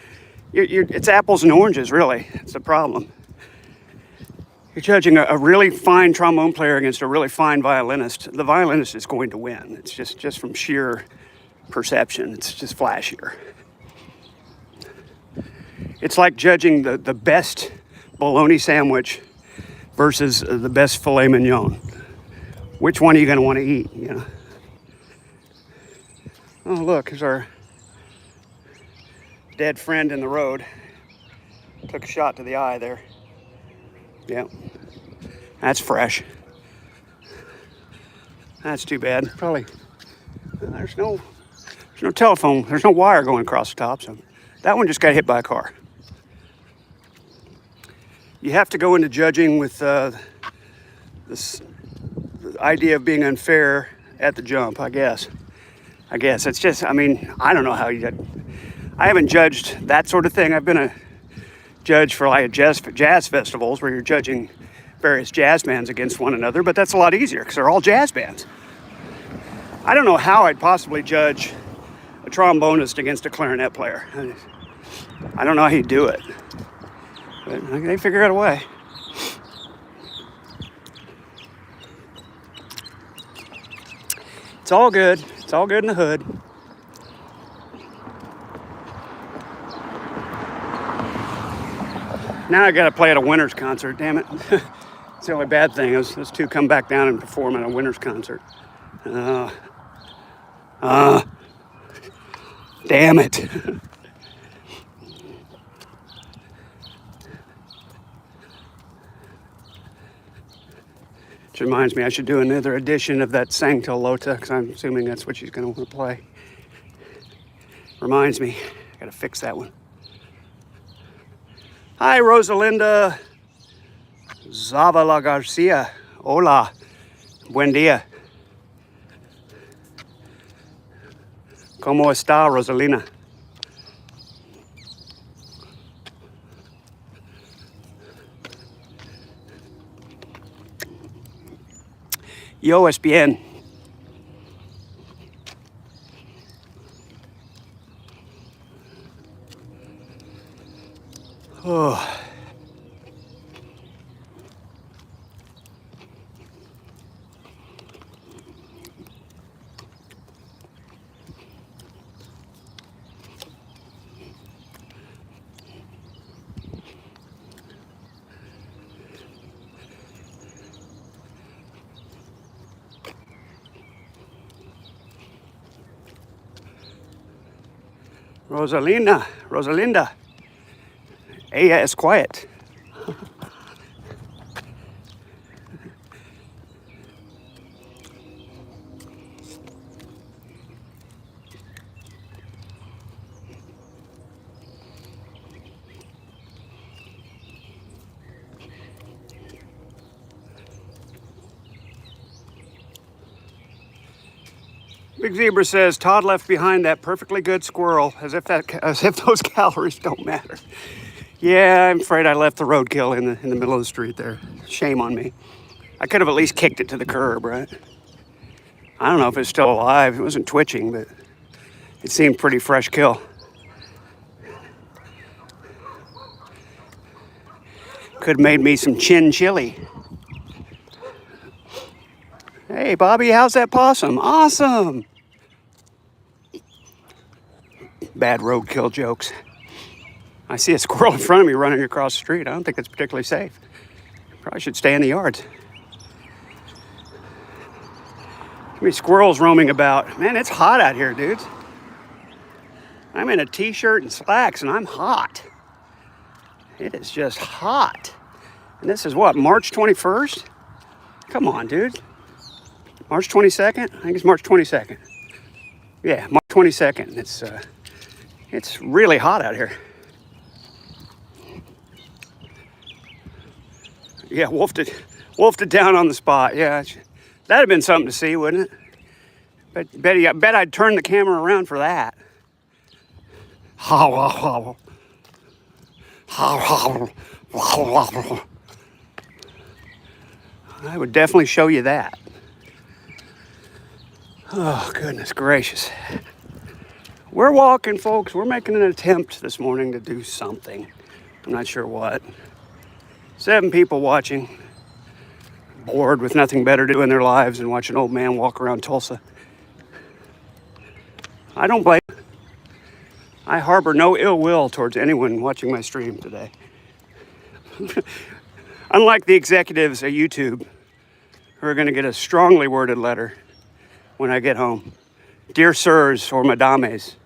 it's apples and oranges, really. It's the problem. You're judging a really fine trombone player against a really fine violinist. The violinist is going to win. It's just from sheer perception. It's just flashier. It's like judging the best bologna sandwich versus the best filet mignon. Which one are you going to want to eat? Oh, look, here's our dead friend in the road. Took a shot to the eye there. Yeah, that's fresh. That's too bad. Probably there's no telephone. There's no wire going across the top. So that one just got hit by a car. You have to go into judging with this idea of being unfair at the jump. I guess it's just. I mean, I don't know how you. I haven't judged that sort of thing. I've been a judge for like jazz festivals where you're judging various jazz bands against one another, but that's a lot easier because they're all jazz bands. I don't know how I'd possibly judge a trombonist against a clarinet player. I don't know how you'd do it, but they figure out a way. It's all good. It's all good in the hood. Now I gotta play at a Winners concert, damn it. It's the only bad thing is those two come back down and perform at a Winners concert. Damn it. Which reminds me, I should do another edition of that Sancto Lota, because I'm assuming that's what she's going to want to play. Reminds me, I got to fix that one. Hi, Rosalinda Zavala Garcia. Hola. Buen dia. ¿Cómo está, Rosalina? Yo es bien. Oh. Rosalinda. Ella es quiet. Big Zebra says Todd left behind that perfectly good squirrel, as if those calories don't matter. Yeah, I'm afraid I left the roadkill in the middle of the street there. Shame on me. I could have at least kicked it to the curb, right? I don't know if it's still alive. It wasn't twitching, but it seemed pretty fresh kill. Could have made me some chin chili. Hey, Bobby, how's that possum? Awesome! Bad roadkill jokes. I see a squirrel in front of me running across the street. I don't think it's particularly safe. Probably should stay in the yards. Too many squirrels roaming about. Man, it's hot out here, dudes. I'm in a t-shirt and slacks and I'm hot. It is just hot. And this is what, March 21st? Come on, dude. March 22nd? I think it's March 22nd. Yeah, March 22nd. It's really hot out here. Yeah, wolfed it down on the spot. Yeah, that'd have been something to see, wouldn't it? Bet I'd turn the camera around for that. I would definitely show you that. Oh, goodness gracious. We're walking, folks. We're making an attempt this morning to do something. I'm not sure what. 7 people watching. Bored with nothing better to do in their lives than watch an old man walk around Tulsa. I don't blame them. I harbor no ill will towards anyone watching my stream today. Unlike the executives at YouTube, who are going to get a strongly worded letter when I get home. Dear sirs or madames,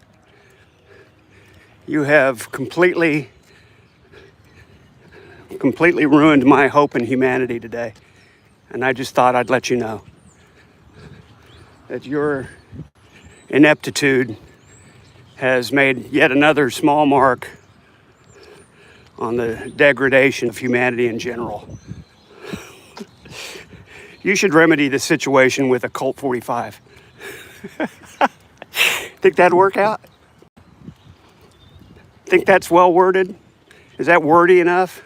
you have completely ruined my hope in humanity today. And I just thought I'd let you know that your ineptitude has made yet another small mark on the degradation of humanity in general. You should remedy this situation with a Colt 45. Think that'd work out? Think that's well worded? Is that wordy enough?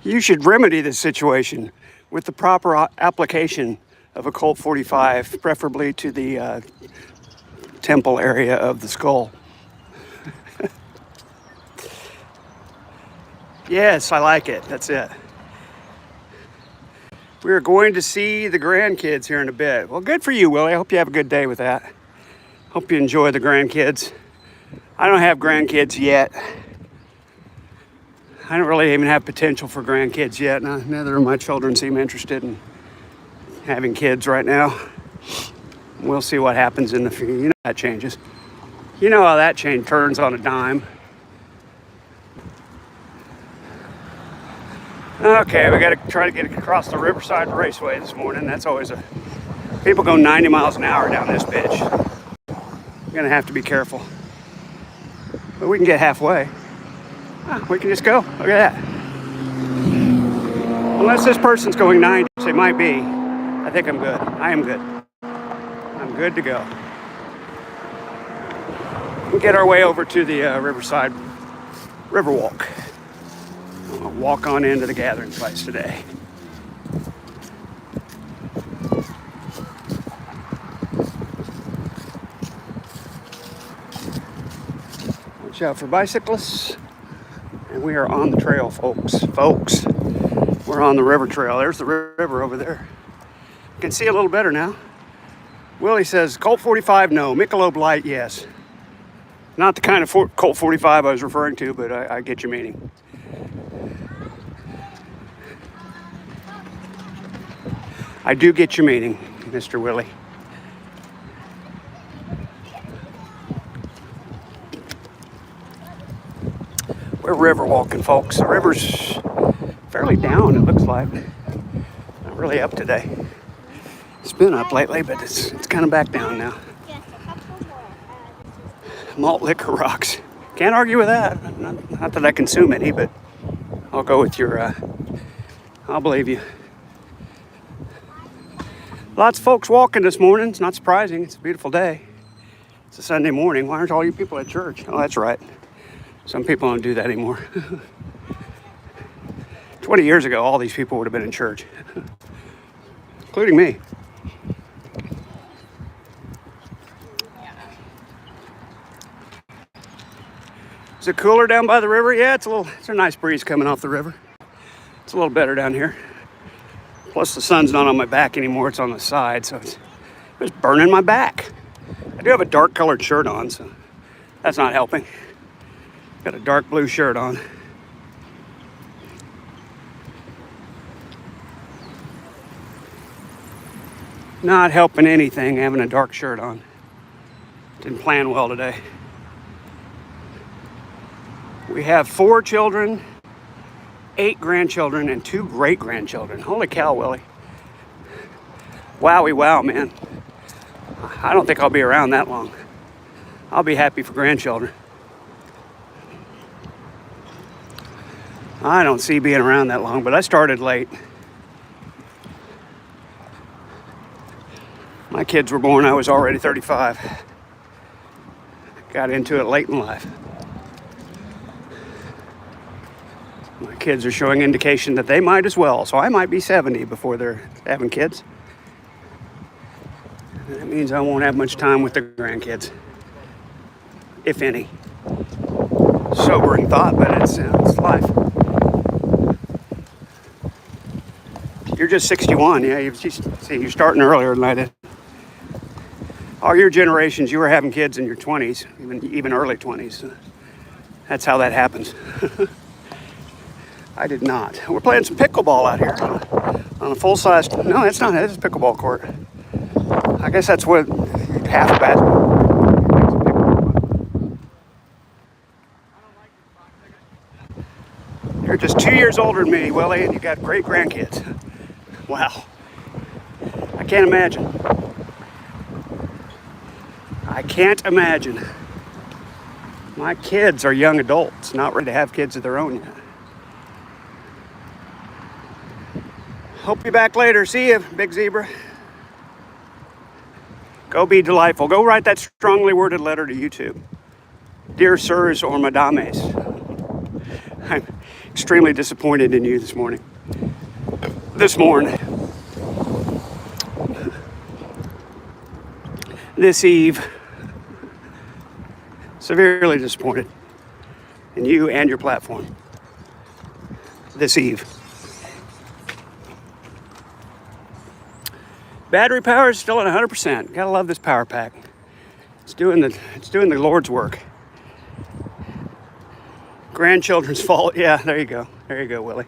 You should remedy this situation with the proper application of a Colt 45, preferably to the temple area of the skull. Yes, I like it. That's it. We are going to see the grandkids here in a bit. Well, good for you, Willie. I hope you have a good day with that. Hope you enjoy the grandkids. I don't have grandkids yet. I don't really even have potential for grandkids yet. Neither of my children seem interested in having kids right now. We'll see what happens in the future. You know how that changes. You know how that change turns on a dime. Okay, we got to try to get across the Riverside Raceway this morning. That's always people go 90 miles an hour down this bitch. You're gonna have to be careful. But we can get halfway. We can just go. Look at that. Unless this person's going 90, it might be. I think I'm good. I am good. I'm good to go. We'll get our way over to the Riverside Riverwalk. We'll walk on into the gathering place today. Watch out for bicyclists. And we are on the trail, folks. We're on the river trail. There's the river over there. You can see a little better now. Willie says, Colt 45, no. Michelob Light, yes. Not the kind of Colt 45 I was referring to, but I get your meaning. I do get your meaning, Mr. Willie. We're river walking, folks. The river's fairly down, it looks like. Not really up today. It's been up lately, but it's kind of back down now. Malt liquor rocks. Can't argue with that. Not that I consume any, but I'll go with your, I'll believe you. Lots of folks walking this morning. It's not surprising. It's a beautiful day. It's a Sunday morning. Why aren't all you people at church? Oh, that's right. Some people don't do that anymore. 20 years ago, all these people would have been in church, including me. Is it cooler down by the river? Yeah, it's a nice breeze coming off the river. It's a little better down here. Plus the sun's not on my back anymore, it's on the side, so it's burning my back. I do have a dark colored shirt on, so that's not helping. Got a dark blue shirt on. Not helping anything having a dark shirt on. Didn't plan well today. We have 4 children, 8 grandchildren, and 2 great-grandchildren. Holy cow, Willie. Wowie wow, man. I don't think I'll be around that long. I'll be happy for grandchildren. I don't see being around that long, but I started late. My kids were born, I was already 35. Got into it late in life. My kids are showing indication that they might as well, so I might be 70 before they're having kids. That means I won't have much time with the grandkids, if any. Sobering thought, but it's life. You're just 61, yeah. You're starting earlier than I did. All your generations, you were having kids in your 20s, even early 20s. That's how that happens. I did not. We're playing some pickleball out here on a full-size. No, it's not. It's a pickleball court. I guess that's what half a basketball. You're just 2 years older than me, Willie, and you got great grandkids. Wow. I can't imagine. I can't imagine. My kids are young adults, not ready to have kids of their own yet. Hope you're back later. See you, Big Zebra. Go be delightful. Go write that strongly worded letter to YouTube. Dear sirs or madames, I'm extremely disappointed in you this morning. This eve, severely disappointed in you and your platform. This eve. Battery power is still at 100%. Gotta love this power pack. It's doing the Lord's work. Grandchildren's fault. Yeah, there you go. There you go, Willie.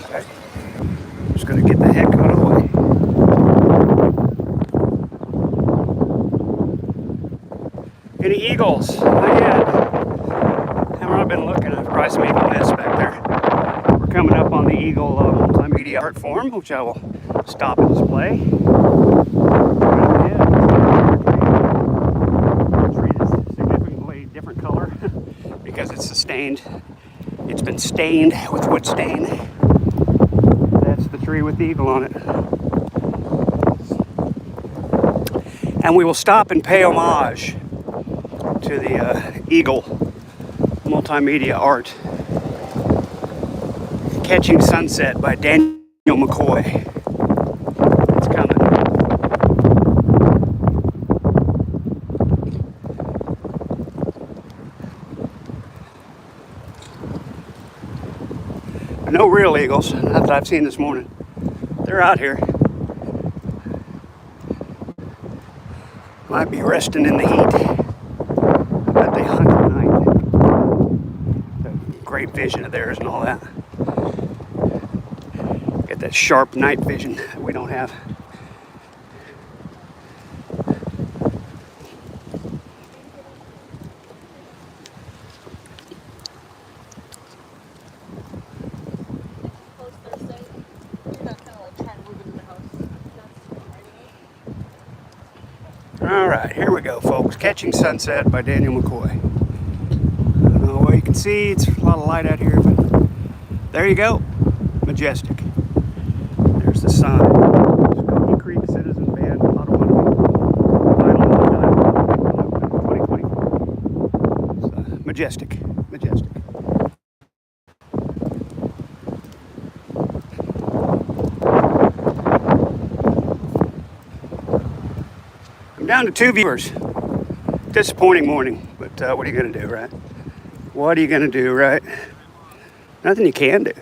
Okay. Just gonna get the heck out of the way. Any eagles? Not yet. Haven't really been looking. I've probably some eagle nests back there. We're coming up on the Eagle multimedia art form, which I will stop and display. The tree is significantly different color because it's sustained. It's been stained with wood stain. That's the tree with the eagle on it. And we will stop and pay homage to the Eagle multimedia art. Catching Sunset by Daniel McCoy. It's coming. No real eagles, not that I've seen this morning. They're out here. Might be resting in the heat. But they hunt at night. The great vision of theirs and all that. Get that sharp night vision that we don't have. All right, here we go, folks. Catching Sunset by Daniel McCoy. I don't know what you can see. It's a lot of light out here, but there you go. Majestic. There's the sun. Skokie Creek Citizen Band Potawatomi. Vinyl 2024. It's, majestic. Majestic. I'm down to 2 viewers. Disappointing morning, but what are you going to do, right? What are you going to do, right? Nothing you can do.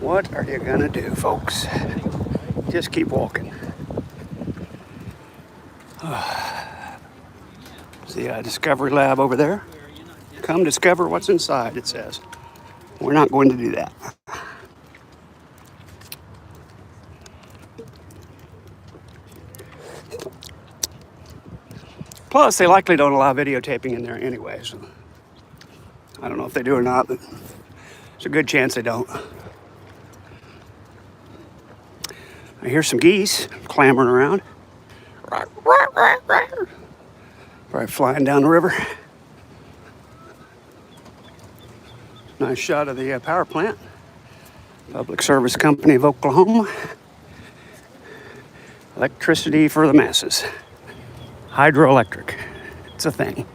What are you going to do, folks? Just keep walking. See a Discovery Lab over there? Come discover what's inside, it says. We're not going to do that. Plus, they likely don't allow videotaping in there anyway, so I don't know if they do or not, but there's a good chance they don't. I hear some geese clamoring around. Probably flying down the river. Nice shot of the power plant. Public Service Company of Oklahoma. Electricity for the masses. Hydroelectric. It's a thing.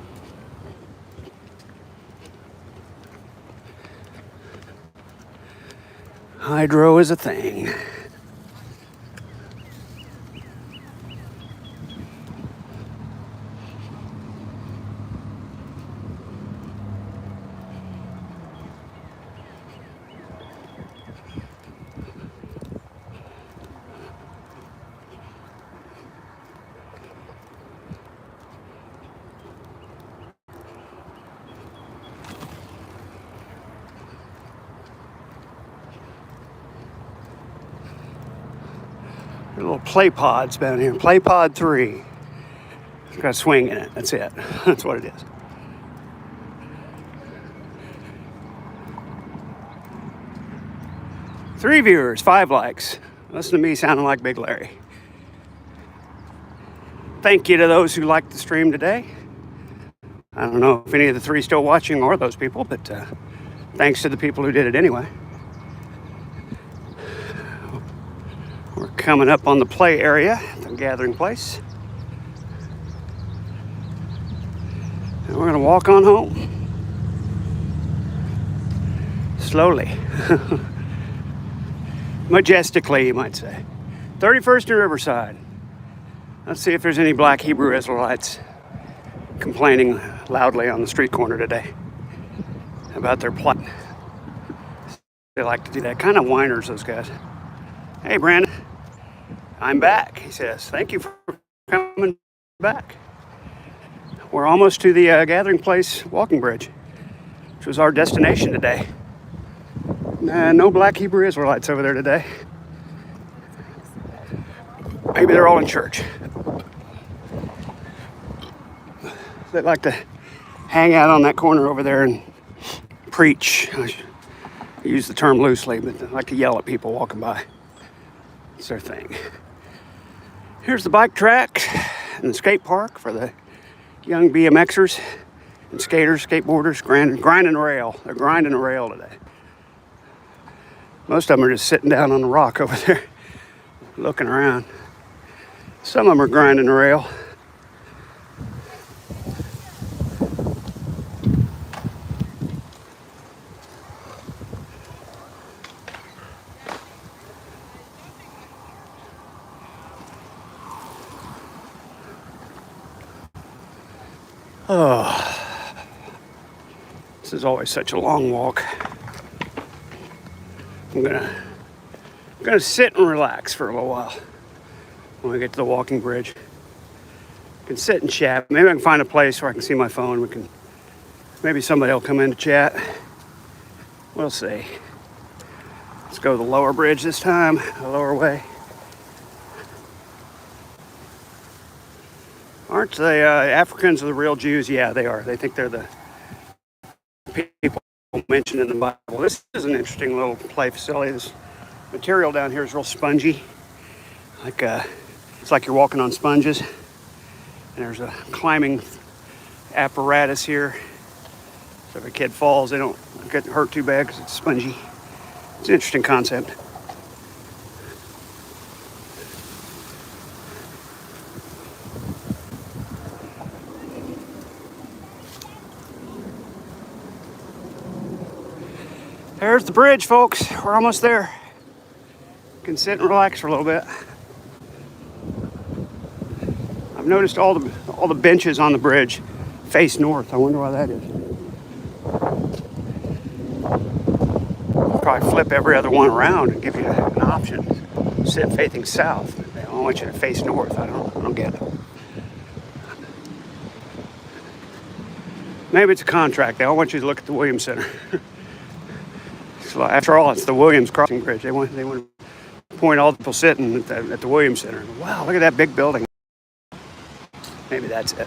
Hydro is a thing. Little play pods down here. Play pod 3. It's got a swing in it. That's it. That's what it is. 3 viewers, 5 likes. Listen to me sounding like Big Larry. Thank you to those who liked the stream today. I don't know if any of the 3 still watching or those people, but thanks to the people who did it anyway. We're coming up on the play area, the gathering place. And we're gonna walk on home. Slowly. Majestically, you might say. 31st and Riverside. Let's see if there's any black Hebrew Israelites complaining loudly on the street corner today about their plight. They like to do that. Kind of whiners, those guys. Hey, Brandon. I'm back, he says. Thank you for coming back. We're almost to the gathering place walking bridge, which was our destination today. No black Hebrew Israelites over there today. Maybe they're all in church. They like to hang out on that corner over there and preach. I use the term loosely, but they like to yell at people walking by. It's their thing. Here's the bike track and the skate park for the young BMXers and skaters, skateboarders, grinding a rail. They're grinding a rail today. Most of them are just sitting down on the rock over there, looking around. Some of them are grinding a rail. Oh, this is always such a long walk. I'm gonna sit and relax for a little while when we get to the walking bridge. I can sit and chat. Maybe I can find a place where I can see my phone. Maybe somebody will come in to chat. We'll see. Let's go the lower bridge this time, the lower way. Aren't the Africans the real Jews? Yeah, they are. They think they're the people mentioned in the Bible. This is an interesting little play facility. This material down here is real spongy. It's like you're walking on sponges. And there's a climbing apparatus here. So if a kid falls, they don't get hurt too bad because it's spongy. It's an interesting concept. There's the bridge, folks. We're almost there. You can sit and relax for a little bit. I've noticed all the benches on the bridge face north. I wonder why that is. I'll probably flip every other one around and give you an option. Sit facing south. They don't want you to face north. I don't get it. Maybe it's a contract. They don't want you to look at the Williams Center. So after all, it's the Williams Crossing Bridge. They want to point all the people sitting at the Williams Center. Wow, look at that big building. Maybe that's it.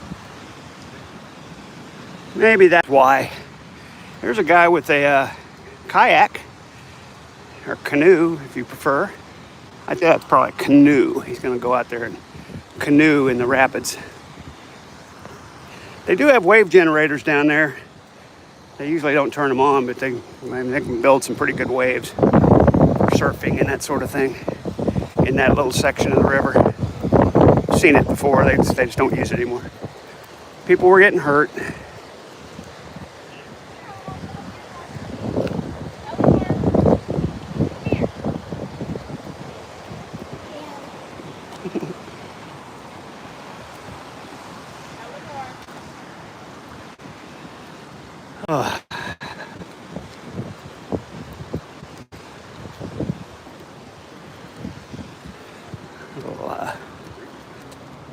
Maybe that's why. There's a guy with a kayak, or canoe, if you prefer. I think that's probably a canoe. He's going to go out there and canoe in the rapids. They do have wave generators down there. They usually don't turn them on, but they can build some pretty good waves for surfing and that sort of thing in that little section of the river. I've seen it before. They just don't use it anymore. People were getting hurt.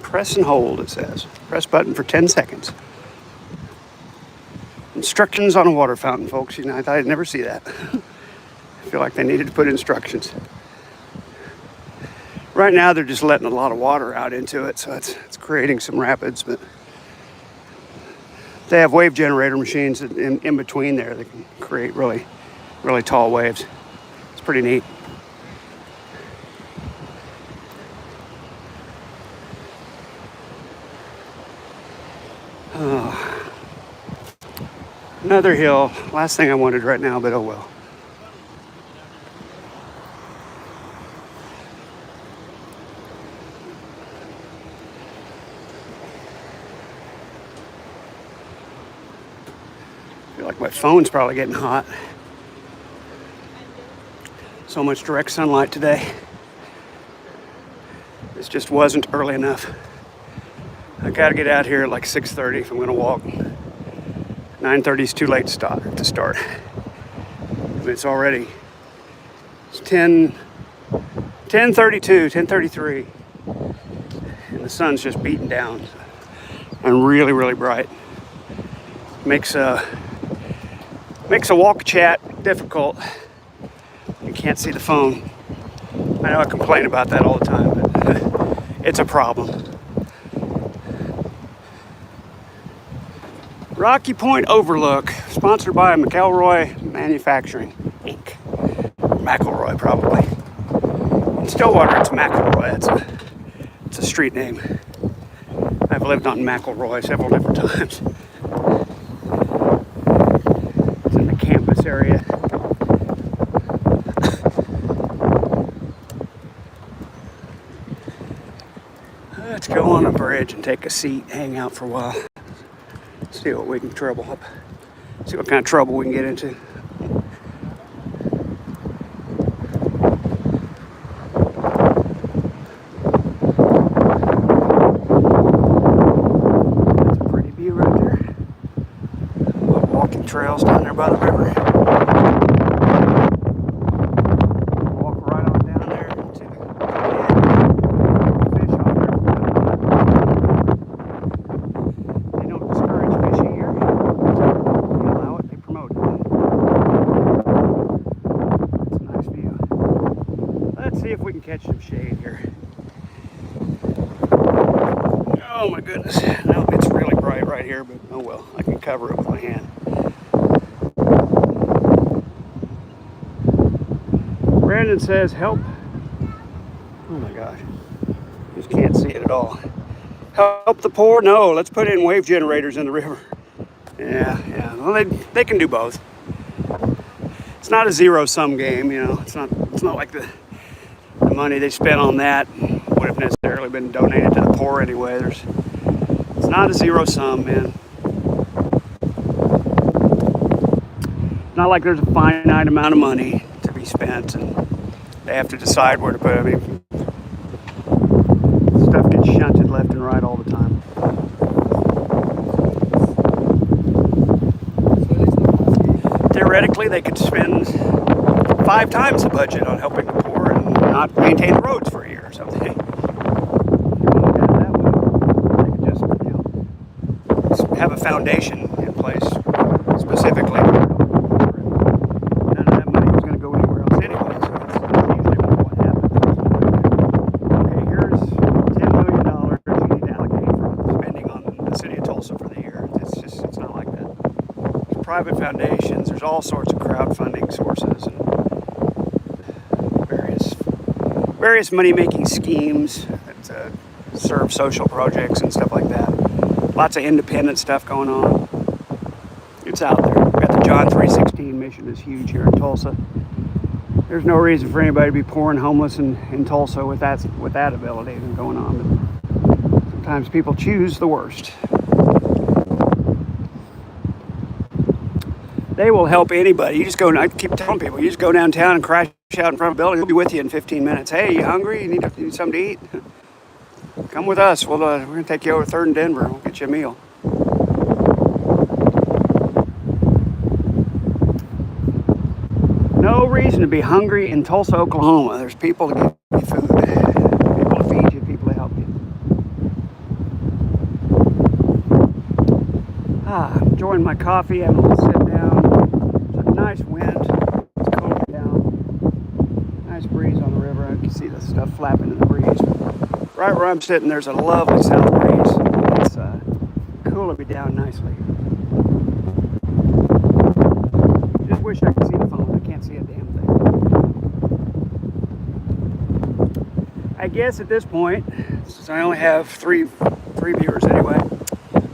Press and hold, it says. Press button for 10 seconds. Instructions on a water fountain, folks. You know, I thought I'd never see that. I feel like they needed to put instructions. Right now, they're just letting a lot of water out into it, so it's creating some rapids, but they have wave generator machines in between there that can create really, really tall waves. It's pretty neat. Another hill. Last thing I wanted right now, but oh well. I feel like my phone's probably getting hot. So much direct sunlight today. This just wasn't early enough. I gotta get out here at like 6:30 if I'm gonna walk. 9:30 is too late to start. It's already 10:32, 10:33, and the sun's just beating down and really, really bright. Makes a walk chat difficult. You can't see the phone. I know I complain about that all the time, but it's a problem. Rocky Point Overlook, sponsored by McElroy Manufacturing, Inc. McElroy, probably. In Stillwater, it's McElroy. It's a street name. I've lived on McElroy several different times. It's in the campus area. Let's go on a bridge and take a seat, hang out for a while. See what we can trouble up. See what kind of trouble we can get into. That's a pretty view right there. Little walking trails down there by the river. Walk right on down there to the fish off there. They don't discourage fishing here. They allow it, they promote it. It's a nice view. Let's see if we can catch some shade here. Oh my goodness. No, it's really bright right here, but oh well. I can cover it with my hand. Brandon says, help. Oh my gosh. Just can't see it at all. Help the poor? No, let's put in wave generators in the river. Yeah. Well, they can do both. It's not a zero-sum game, you know. It's not like the money they spent on that would have necessarily been donated to the poor anyway. It's not a zero-sum, man. Not like there's a finite amount of money to be spent and they have to decide where to put it. I mean, stuff gets shunted left and right all the time. Theoretically, they could spend 5 times the budget on helping the poor and not maintain the roads for a year or something. If you want to look at it that way, they could just, have a foundation in place specifically. None of that money is going to go anywhere else anyway, so that's usually what happens. Okay, here's $10 million you need to allocate for spending on the city of Tulsa for the year. It's not like that. There's private foundations, there's all sorts of crowdfunding sources and various money-making schemes that serve social projects and stuff like that. Lots of independent stuff going on. It's out there. We got the John 3:16 mission is huge here in Tulsa. There's no reason for anybody to be poor and homeless in Tulsa with that ability going on. But sometimes people choose the worst. They will help anybody. You just go, I keep telling people, you just go downtown and crash out in front of a building. We'll be with you in 15 minutes. Hey, you hungry? You need something to eat? Come with us. We're going to take you over 3rd and Denver. We'll get you a meal. No reason to be hungry in Tulsa, Oklahoma. There's people to give you food, people to feed you, people to help you. I'm enjoying my coffee, having a little sit down. It's a nice wind. It's cooling down. Nice breeze on the river. I can see the stuff flapping in the breeze. Right where I'm sitting, there's a lovely south breeze. It's cooling me down nicely. Just wish I could see the phone. I can't see a damn thing. I guess at this point, since I only have three viewers anyway,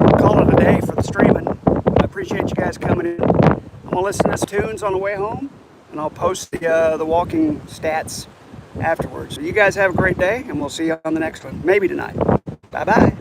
I'll call it a day for the streaming. I appreciate you guys. guys coming in. I'm gonna listen to tunes on the way home, and I'll post the walking stats afterwards. So you guys have a great day, and we'll see you on the next one, maybe tonight. Bye bye.